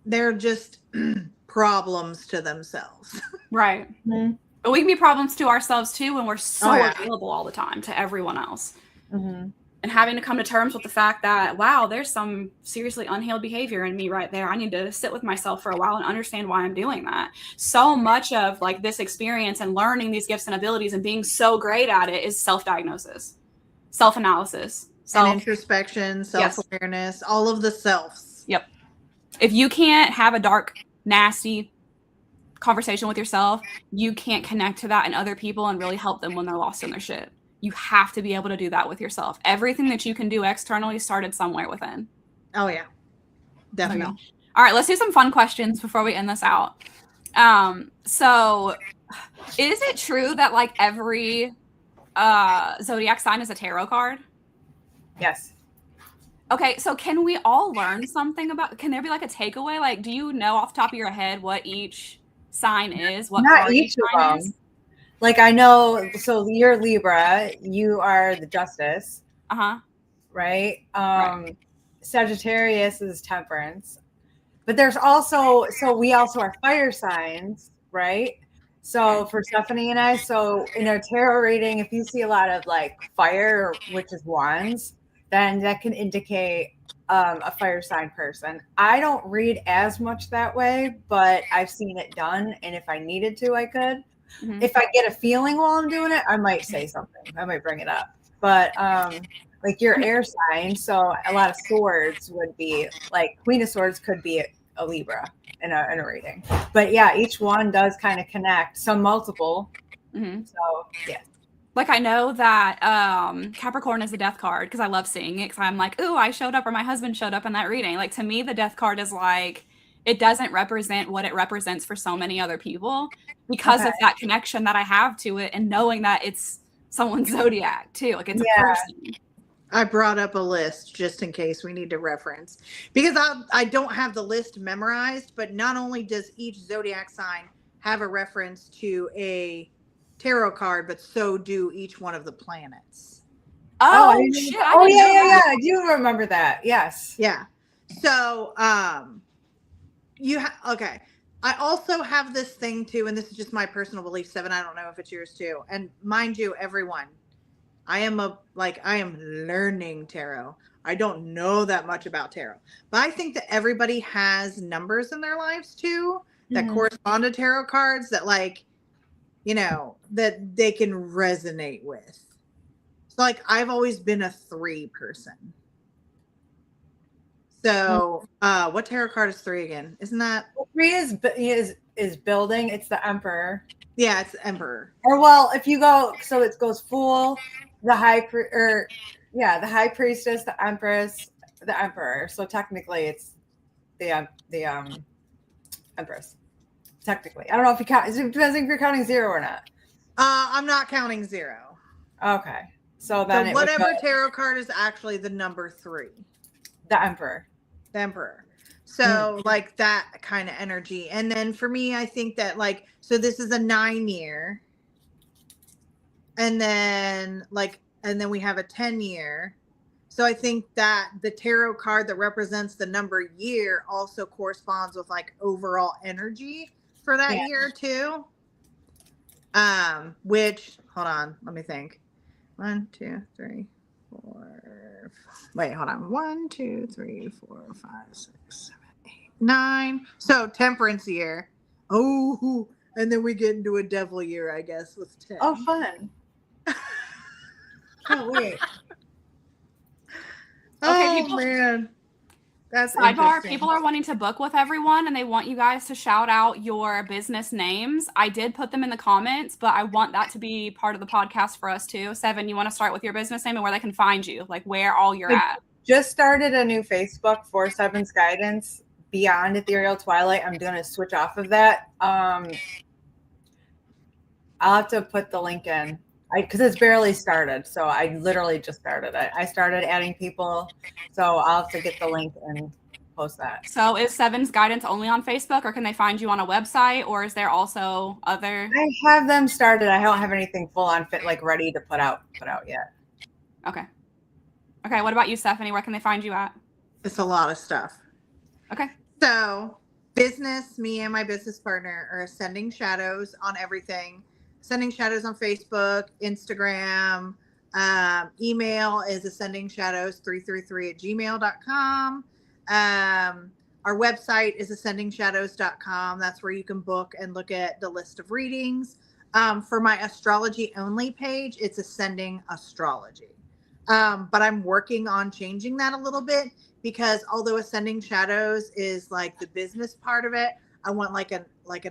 C: They're just problems to themselves.
B: Right. Mm-hmm. But we can be problems to ourselves too when we're so available all the time to everyone else. Mm-hmm. And having to come to terms with the fact that, wow, there's some seriously unhealed behavior in me right there. I need to sit with myself for a while and understand why I'm doing that. So much of like this experience and learning these gifts and abilities and being so great at it is self-diagnosis, self-analysis.
C: And introspection, self-awareness, all of the selves.
B: Yep. If you can't have a dark, nasty conversation with yourself, you can't connect to that in other people and really help them when they're lost in their shit. You have to be able to do that with yourself. Everything that you can do externally started somewhere within.
C: Oh yeah, definitely.
B: Okay. All right, let's do some fun questions before we end this out. So is it true that like every zodiac sign is a tarot card?
A: Yes.
B: Okay, so can we all learn something about, can there be like a takeaway? Like, do you know off the top of your head what each sign is? What
A: Not
B: card
A: each
B: each
A: of
B: sign
A: them.
B: is?
A: Like I know, so you're Libra, you are the Justice,
B: Uh-huh.
A: right?
B: Right.
A: Sagittarius is Temperance. But there's also, so we also are fire signs, right? So for Stephanie and I, so in our tarot reading, if you see a lot of like fire, which is wands, then that can indicate a fire sign person. I don't read as much that way, but I've seen it done. And if I needed to, I could.
B: Mhm.
A: If I get a feeling while I'm doing it, I might say something. I might bring it up. But like your air sign, so a lot of swords would be like Queen of Swords could be a Libra in a reading. But yeah, each one does kind of connect, some multiple.
B: Mhm.
A: So yeah.
B: Like I know that Capricorn is the death card because I love seeing it because I'm like, ooh, I showed up or my husband showed up in that reading. Like to me, the death card is like it doesn't represent what it represents for so many other people because
A: Okay.
B: of that connection that I have to it and knowing that it's someone's zodiac too. Like it's a
A: Yeah.
B: person.
C: I brought up a list just in case we need to reference because I don't have the list memorized, but not only does each zodiac sign have a reference to a tarot card, but so do each one of the planets.
B: Oh,
A: I
B: shit!
A: yeah,
B: I didn't know
A: yeah.
B: that.
A: I do remember that. Yes.
C: Yeah. So, okay. I also have this thing too, and this is just my personal belief, Seven. I don't know if it's yours too. And mind you, everyone, I am learning tarot. I don't know that much about tarot, but I think that everybody has numbers in their lives too that
A: Mhm.
C: correspond to tarot cards that that they can resonate with. So like I've always been a 3 person. So, what tarot card is 3 again? Isn't that?
A: 3 is building. It's the Emperor.
C: Yeah, it's Emperor.
A: Or well, if you go, so it goes Fool, the the High Priestess, the Empress, the Emperor. So technically, it's the Empress. Technically, I don't know if you count. It depends if you're counting 0 or not.
C: I'm not counting 0.
A: Okay, so then
C: So
A: it
C: whatever
A: would go
C: tarot card is actually the number 3,
A: the Emperor.
C: the Emperor. So like that kind of energy. And then for me, I think that like so this is a 9 year. And then we have a 10 year. So I think that the tarot card that represents the number year also corresponds with like overall energy for that year too. Which hold on, let me think. 1, 2, 3, 4. Wait, hold on. 1, 2, 3, 4, 5, 6, 7, 8, 9. So temperance year. Oh, and then we get into a devil year, I guess, with 10.
A: Oh, fun! Oh wait.
B: Okay,
C: Oh man. That's
B: sidebar,
C: interesting.
B: people are wanting to book with everyone and they want you guys to shout out your business names. I did put them in the comments, but I want that to be part of the podcast for us too. Seven, you want to start with your business name and where they can find you, like where all you're at?
A: Just started a new Facebook for Seven's Guidance Beyond Ethereal Twilight. I'm going to switch off of that. I'll have to put the link in because it's barely started. So I literally just started it. I started adding people. So I'll have to get the link and post that.
B: So is Seven's Guidance only on Facebook or can they find you on a website or is there also other?
A: I have them started. I don't have anything full on fit, like ready to put out yet.
B: Okay. Okay. What about you, Stephanie? Where can they find you at?
C: It's a lot of stuff.
B: Okay.
C: So business, me and my business partner are Ascending Shadows on everything. Ascending Shadows on Facebook, Instagram. Email is ascendingshadows333@gmail.com. Our website is ascendingshadows.com. That's where you can book and look at the list of readings. For my astrology only page, it's Ascending Astrology. But I'm working on changing that a little bit because although Ascending Shadows is like the business part of it, I want like an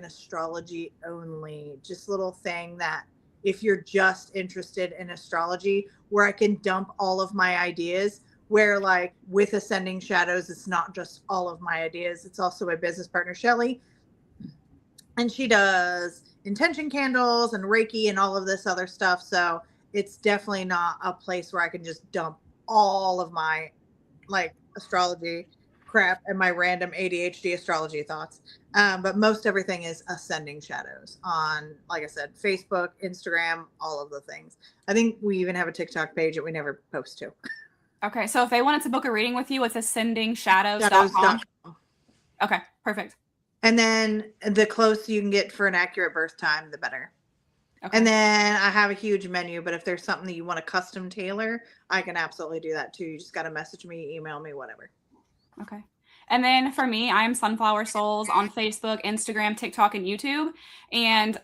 C: astrology only, just little thing that if you're just interested in astrology, where I can dump all of my ideas, where like with Ascending Shadows, it's not just all of my ideas. It's also my business partner, Shelly. And she does intention candles and Reiki and all of this other stuff. So it's definitely not a place where I can just dump all of my like astrology crap and my random ADHD astrology thoughts. But most everything is ascending shadows on, like I said, Facebook, Instagram, all of the things. I think we even have a TikTok page that we never post to.
B: Okay, so if they wanted to book a reading with you, it's ascendingshadows.com.
C: Shadows.com.
B: Okay, perfect.
C: And then the closer you can get for an accurate birth time, the better.
B: Okay.
C: And then I have a huge menu, but if there's something that you want to custom tailor, I can absolutely do that too. You just got to message me, email me, whatever.
B: Okay. And then for me, I am Sunflower Souls on Facebook, Instagram, TikTok, and YouTube. And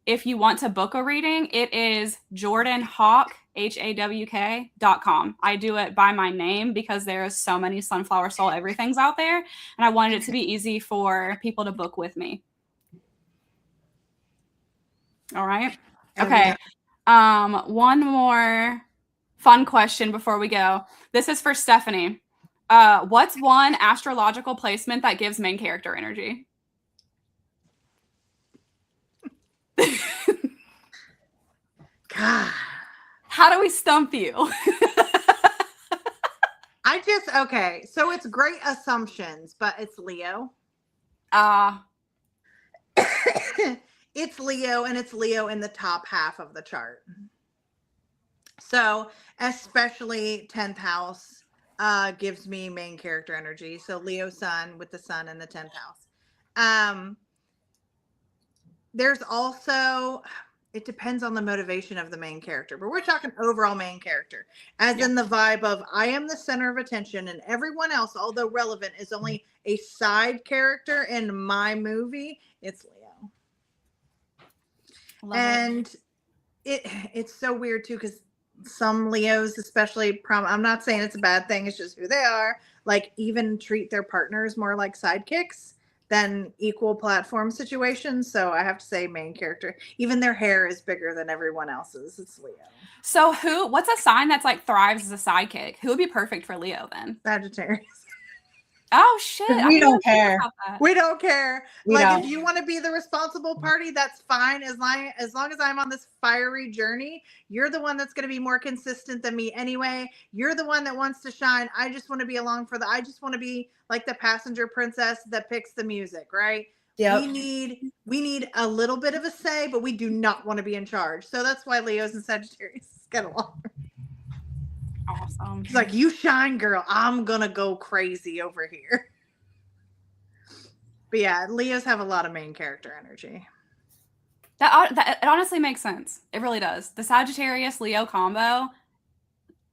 B: if you want to book a reading, it is jordanhawk, HAWK.com. I do it by my name because there's so many Sunflower Soul everythings out there. And I wanted it to be easy for people to book with me. All right. Okay. One more fun question before we go. This is for Stephanie. What's one astrological placement that gives main character energy?
C: God.
B: How do we stump you?
C: Okay. So it's great assumptions, but it's Leo. It's Leo, and it's Leo in the top half of the chart. So especially 10th house gives me main character energy. So Leo sun with the sun in the 10th house. There's also, it depends on the motivation of the main character, but we're talking overall main character, as in the vibe of I am the center of attention and everyone else, although relevant, is only a side character in my movie. It's Leo. And it's so weird too, because some Leos, especially I'm not saying it's a bad thing, it's just who they are, like even treat their partners more like sidekicks than equal platform situations. So I have to say main character, even their hair is bigger than everyone else's. It's Leo.
B: So what's a sign that's like thrives as a sidekick? Who would be perfect for Leo then?
C: Sagittarius.
B: Oh shit.
A: We don't care.
C: We don't care.
A: We
C: like
A: don't.
C: If you want to be the responsible party, that's fine. As long as I'm on this fiery journey, you're the one that's going to be more consistent than me anyway. You're the one that wants to shine. I just want to be along for I just want to be like the passenger princess that picks the music, right?
A: Yeah.
C: We need a little bit of a say, but we do not want to be in charge. So that's why Leos and Sagittarius get along.
B: Awesome.
C: It's like, you shine, girl. I'm gonna go crazy over here. But yeah, Leos have a lot of main character energy.
B: That it honestly makes sense. It really does. The Sagittarius Leo combo,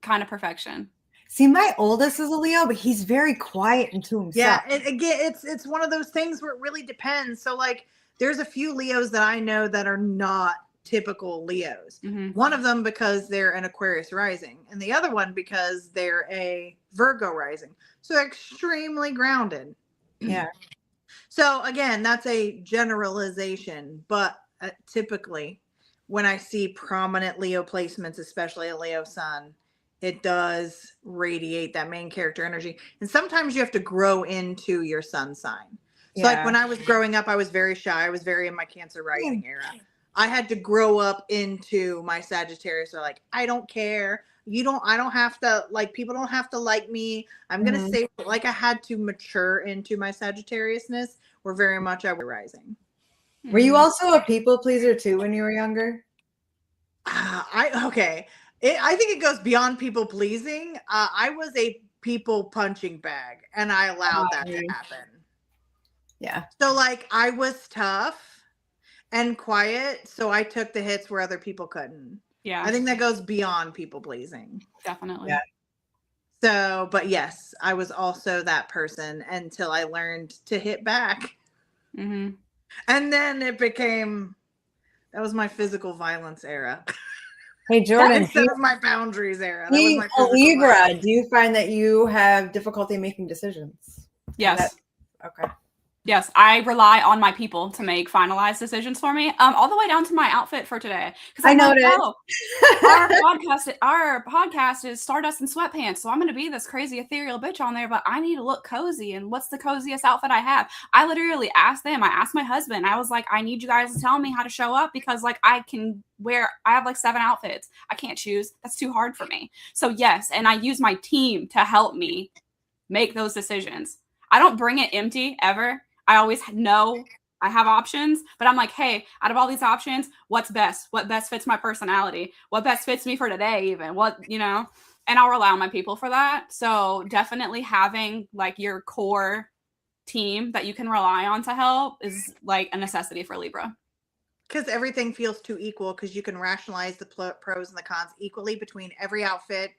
B: kind of perfection.
A: See, my oldest is a Leo, but he's very quiet and to himself.
C: Yeah, again, it's one of those things where it really depends. So like, there's a few Leos that I know that are not typical Leos.
B: Mm-hmm.
C: One of them because they're an Aquarius rising, and the other one because they're a Virgo rising. So they're extremely grounded.
A: Yeah.
C: So again, that's a generalization, but typically when I see prominent Leo placements, especially a Leo sun, it does radiate that main character energy. And sometimes you have to grow into your sun sign. So like when I was growing up, I was very shy. I was very in my Cancer rising era. I had to grow up into my Sagittarius. They're like, I don't care. I don't have to, like, people don't have to like me. I'm going to say, like, I had to mature into my Sagittariusness, where very much I was rising.
A: Were you also a people pleaser too when you were younger?
C: Okay. I think it goes beyond people pleasing. I was a people punching bag, and I allowed that to happen.
A: Yeah.
C: So like, I was tough and quiet, so I took the hits where other people couldn't.
B: Yeah.
C: I think that goes beyond people pleasing.
B: Definitely.
A: Yeah.
C: So, but yes, I was also that person until I learned to hit back.
B: Mm-hmm.
C: And then it became, that was my physical violence era.
A: Hey, Jordan.
C: Instead of my boundaries era. That was
A: Being
C: my
A: a
C: physical
A: Libra,
C: violence.
A: do you find that you have difficulty making decisions?
B: Yes.
A: Okay.
B: Yes, I rely on my people to make finalized decisions for me, all the way down to my outfit for today. Because
A: I
B: I'm like,
A: noticed.
B: oh, our podcast is Stardust and Sweatpants, so I'm going to be this crazy ethereal bitch on there, but I need to look cozy. And what's the coziest outfit I have? I literally asked them. I asked my husband. I was like, I need you guys to tell me how to show up because, like, I have like 7 outfits. I can't choose. That's too hard for me. So yes, and I use my team to help me make those decisions. I don't bring it empty ever. I always know I have options, but I'm like, hey, out of all these options, what's best? What best fits my personality? What best fits me for today, even? And I'll rely on my people for that. So definitely having like your core team that you can rely on to help is like a necessity for Libra.
C: Because everything feels too equal because you can rationalize the pros and the cons equally between every outfit,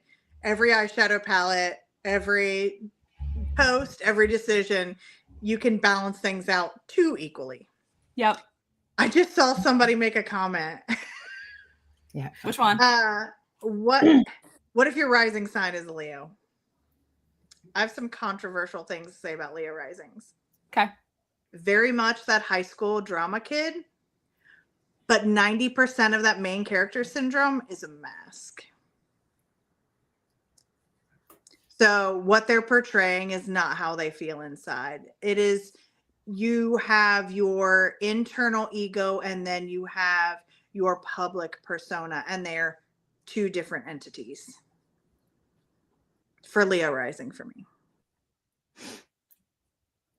C: every eyeshadow palette, every post, every decision. You can balance things out too equally.
B: Yep.
C: I just saw somebody make a comment.
A: Yeah.
B: Which one?
C: What if your rising sign is a Leo? I have some controversial things to say about Leo risings.
B: Okay.
C: Very much that high school drama kid, but 90% of that main character syndrome is a mask. So what they're portraying is not how they feel inside. It is, you have your internal ego and then you have your public persona, and they're 2 different entities. For Leo rising for me.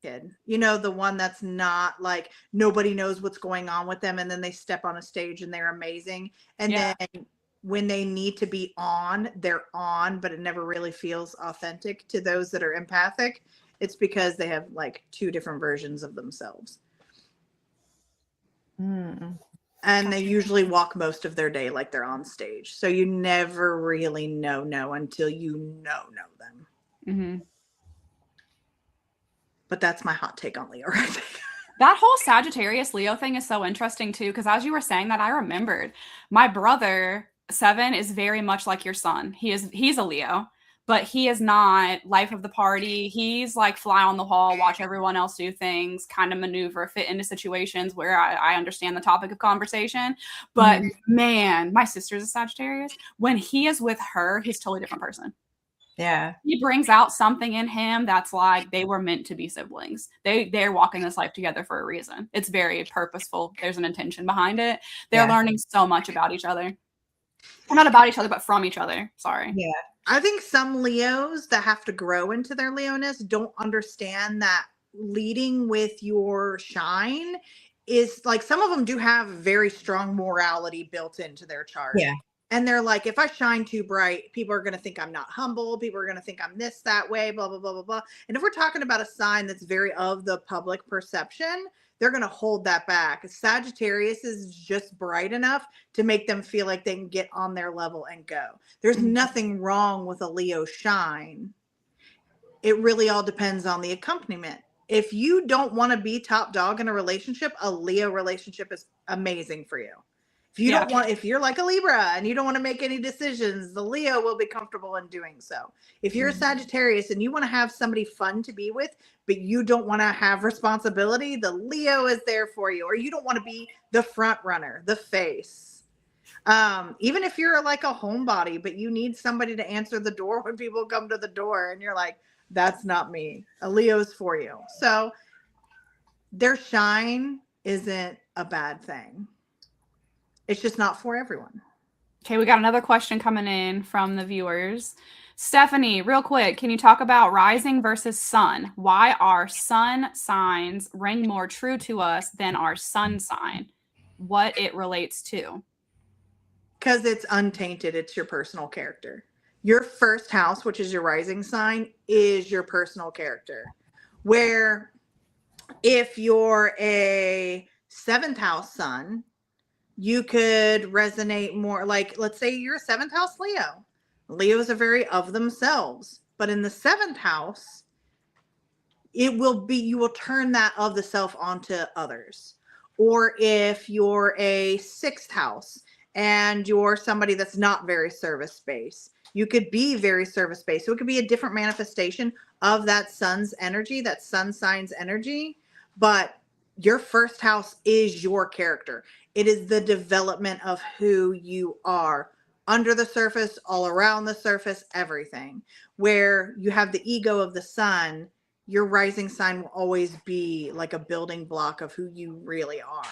C: Kid. You know, the one that's not like nobody knows what's going on with them, and then they step on a stage and they're amazing. And then when they need to be on, they're on, but it never really feels authentic to those that are empathic. It's because they have like 2 different versions of themselves. And they usually walk most of their day like they're on stage. So you never really know until you know them.
B: Mm-hmm.
C: But that's my hot take on Leo rising.
B: That whole Sagittarius Leo thing is so interesting too, because as you were saying that, I remembered my brother 7 is very much like your son. He's a Leo, but he is not life of the party. He's like fly on the wall, watch everyone else do things, kind of maneuver, fit into situations where I understand the topic of conversation. But man, my sister's a Sagittarius. When he is with her, he's a totally different person.
A: Yeah.
B: He brings out something in him that's like they were meant to be siblings. They're walking this life together for a reason. It's very purposeful. There's an intention behind it. They're learning so much about each other. Well, not about each other, but from each other. Sorry.
C: Yeah. I think some Leos that have to grow into their Leoness don't understand that leading with your shine is like, some of them do have very strong morality built into their chart.
A: Yeah.
C: And they're like, if I shine too bright, people are going to think I'm not humble. People are going to think I'm this, that way, blah, blah, blah, blah, blah. And if we're talking about a sign that's very of the public perception, they're going to hold that back. Sagittarius is just bright enough to make them feel like they can get on their level and go. There's nothing wrong with a Leo shine. It really all depends on the accompaniment. If you don't want to be top dog in a relationship, a Leo relationship is amazing for you. If you don't want, if you're like a Libra and you don't want to make any decisions, the Leo will be comfortable in doing so. If you're a Sagittarius and you want to have somebody fun to be with, but you don't want to have responsibility, the Leo is there for you. Or you don't want to be the front runner, the face. Even if you're like a homebody, but you need somebody to answer the door when people come to the door and you're like, that's not me. A Leo's for you. So their shine isn't a bad thing. It's just not for everyone.
B: Okay, we got another question coming in from the viewers. Stephanie, real quick, can you talk about rising versus sun? Why are sun signs ring more true to us than our sun sign? What it relates to?
C: Because it's untainted. It's your personal character. Your first house, which is your rising sign, is your personal character. Where if you're a 7th house sun, you could resonate more like, let's say you're a 7th house Leo. Leos are very of themselves, but in the 7th house, it will be, you will turn that of the self onto others. Or if you're a 6th house and you're somebody that's not very service-based, you could be very service-based. So it could be a different manifestation of that sun's energy, that sun sign's energy. but your first house is your character. It is the development of who you are under the surface, all around the surface, everything. Where you have the ego of the sun, your rising sign will always be like a building block of who you really are.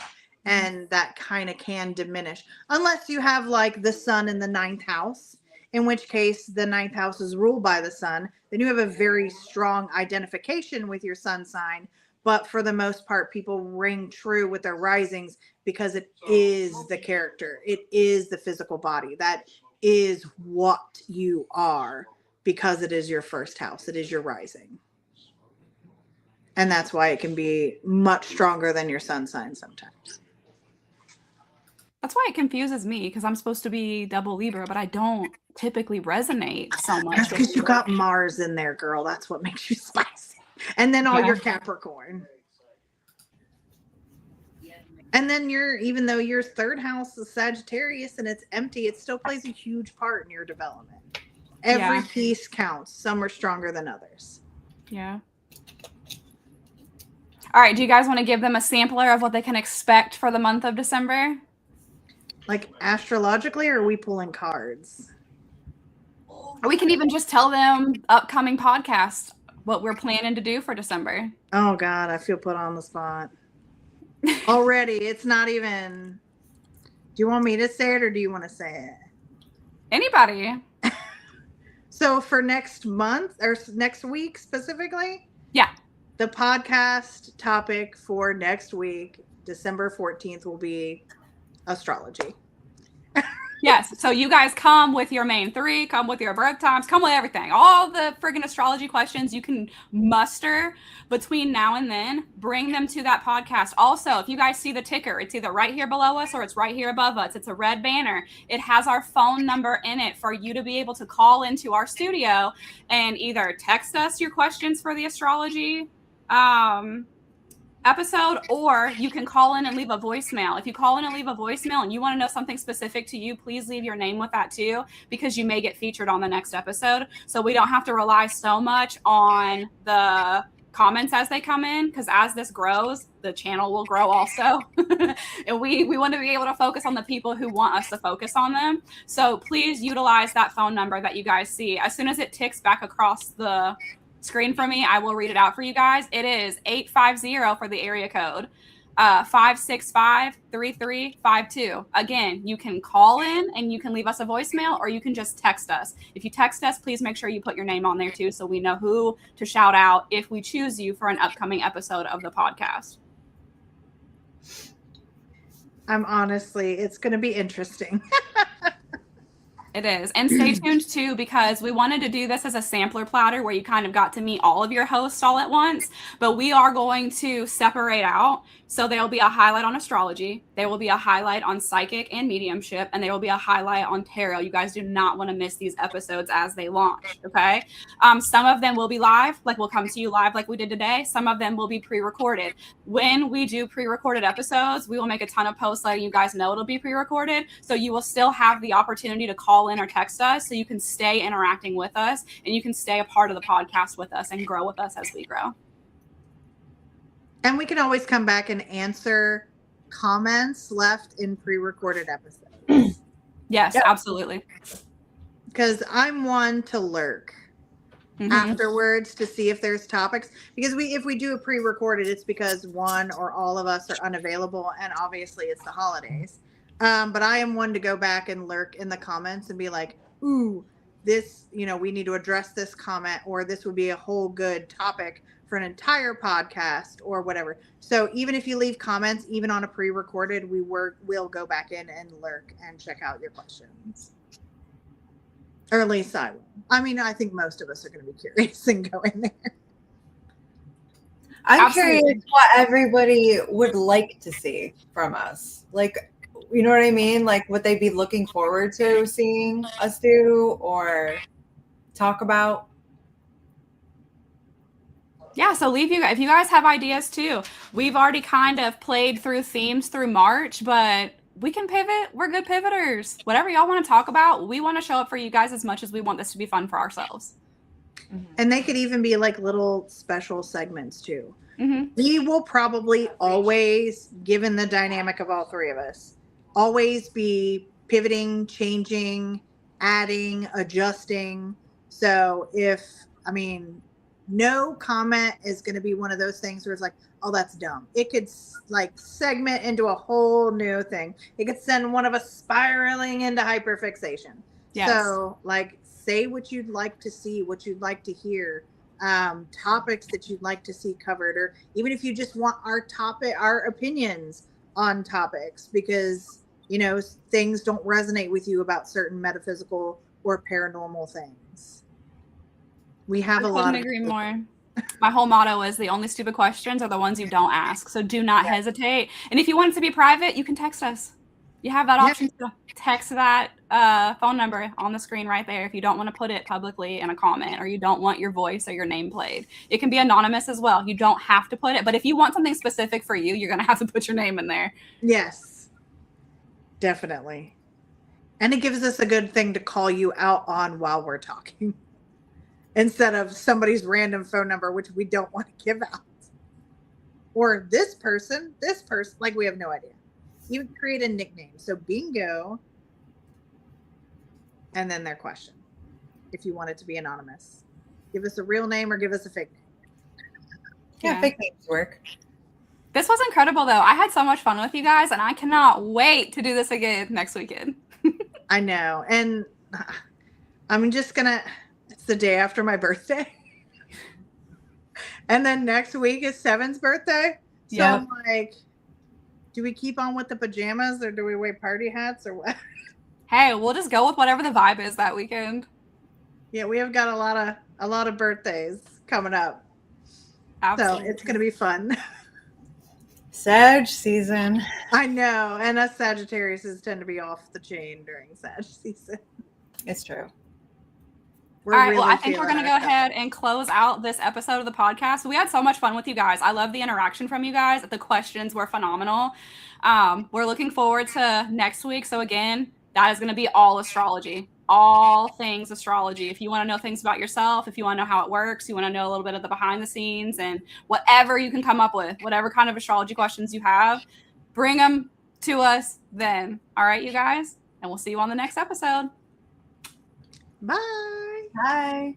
C: And that kind of can diminish unless you have like the sun in the 9th house, in which case the 9th house is ruled by the sun. Then you have a very strong identification with your sun sign. But for the most part, people ring true with their risings because it is the character. It is the physical body. That is what you are because it is your first house. It is your rising. And that's why it can be much stronger than your sun sign sometimes.
B: That's why it confuses me, because I'm supposed to be double Libra, but I don't typically resonate so much.
C: That's because you got Mars in there, girl. That's what makes you spicy. And then all your Capricorn. And then even though your 3rd house is Sagittarius and it's empty, it still plays a huge part in your development. Every piece counts. Some are stronger than others.
B: Yeah. All right. Do you guys want to give them a sampler of what they can expect for the month of December?
C: Like astrologically, or are we pulling cards?
B: Or we can even just tell them upcoming podcast, what we're planning to do for December.
C: Oh God, I feel put on the spot. Already, it's not even. Do you want me to say it or do you want to say it?
B: Anybody.
C: So for next month or next week specifically?
B: Yeah.
C: The podcast topic for next week, December 14th, will be astrology.
B: Yes. So you guys come with your main 3, come with your birth times, come with everything. All the friggin' astrology questions you can muster between now and then, bring them to that podcast. Also, if you guys see the ticker, it's either right here below us or it's right here above us. It's a red banner. It has our phone number in it for you to be able to call into our studio and either text us your questions for the astrology episode, or you can call in and leave a voicemail. If you call in and leave a voicemail and you want to know something specific to you, please leave your name with that too, because you may get featured on the next episode. So we don't have to rely so much on the comments as they come in, because as this grows, the channel will grow also. And we want to be able to focus on the people who want us to focus on them. So please utilize that phone number that you guys see. As soon as it ticks back across the screen for me, I will read it out for you guys. It is 850 for the area code, 565-3352. Again, you can call in and you can leave us a voicemail, or you can just text us. If you text us, please make sure you put your name on there too, so we know who to shout out if we choose you for an upcoming episode of the podcast.
C: It's going to be interesting.
B: It is. And stay tuned too, because we wanted to do this as a sampler platter where you kind of got to meet all of your hosts all at once, but we are going to separate out. So there will be a highlight on astrology, there will be a highlight on psychic and mediumship, and there will be a highlight on tarot. You guys do not want to miss these episodes as they launch, okay? Some of them will be live, like we'll come to you live like we did today. Some of them will be pre-recorded. When we do pre-recorded episodes, we will make a ton of posts letting you guys know it'll be pre-recorded, so you will still have the opportunity to call in or text us, so you can stay interacting with us and you can stay a part of the podcast with us and grow with us as we grow.
C: And we can always come back and answer comments left in pre-recorded episodes.
B: Yes, yep. Absolutely.
C: Because I'm one to lurk afterwards to see if there's topics. Because if we do a pre-recorded, it's because one or all of us are unavailable, and obviously it's the holidays. But I am one to go back and lurk in the comments and be like, ooh, this, we need to address this comment, or this would be a whole good topic for an entire podcast or whatever. So even if you leave comments, even on a pre-recorded, we'll go back in and lurk and check out your questions. Or at least I will. I mean, I think most of us are going to be curious and go in there.
A: I'm curious what everybody would like to see from us. Like, you know what I mean? Like, would they be looking forward to seeing us do or talk about?
B: Yeah, so if you guys have ideas too. We've already kind of played through themes through March, but we can pivot. We're good pivoters. Whatever y'all want to talk about, we want to show up for you guys as much as we want this to be fun for ourselves.
C: And they could even be like little special segments too. We will probably always, given the dynamic of all three of us, always be pivoting, changing, adding, adjusting. So no comment is going to be one of those things where it's like, oh, that's dumb. It could like segment into a whole new thing. It could send one of us spiraling into hyperfixation. Yes. So like, say what you'd like to see, what you'd like to hear, topics that you'd like to see covered, or even if you just want our opinions on topics, because things don't resonate with you about certain metaphysical or paranormal things. We have a lot. I couldn't
B: agree more. My whole motto is the only stupid questions are the ones you don't ask. So do not hesitate. And if you want it to be private, you can text us. You have that option to text that phone number on the screen right there if you don't want to put it publicly in a comment, or you don't want your voice or your name played. It can be anonymous as well. You don't have to put it. But if you want something specific for you, you're going to have to put your name in there.
C: Yes, definitely. And it gives us a good thing to call you out on while we're talking, instead of somebody's random phone number, which we don't want to give out. Or this person, like we have no idea. You create a nickname. So bingo. And then their question. If you want it to be anonymous. Give us a real name or give us a fake name.
A: Yeah, fake names work.
B: This was incredible, though. I had so much fun with you guys, and I cannot wait to do this again next weekend.
C: I know. And I'm just going to... It's the day after my birthday. And then next week is Seven's birthday. So I'm like, do we keep on with the pajamas, or do we wear party hats, or what?
B: Hey, we'll just go with whatever the vibe is that weekend.
C: Yeah, we have got a lot of birthdays coming up. Absolutely. So it's going to be fun.
A: Sag season.
C: I know. And us Sagittariuses tend to be off the chain during Sag season.
A: It's true.
B: All right, well, I think we're going to go ahead and close out this episode of the podcast. We had so much fun with you guys. I love the interaction from you guys. The questions were phenomenal. We're looking forward to next week. So again, that is going to be all astrology, all things astrology. If you want to know things about yourself, if you want to know how it works, you want to know a little bit of the behind the scenes, and whatever you can come up with, whatever kind of astrology questions you have, bring them to us then. All right, you guys, and we'll see you on the next episode.
C: Bye.
A: Bye.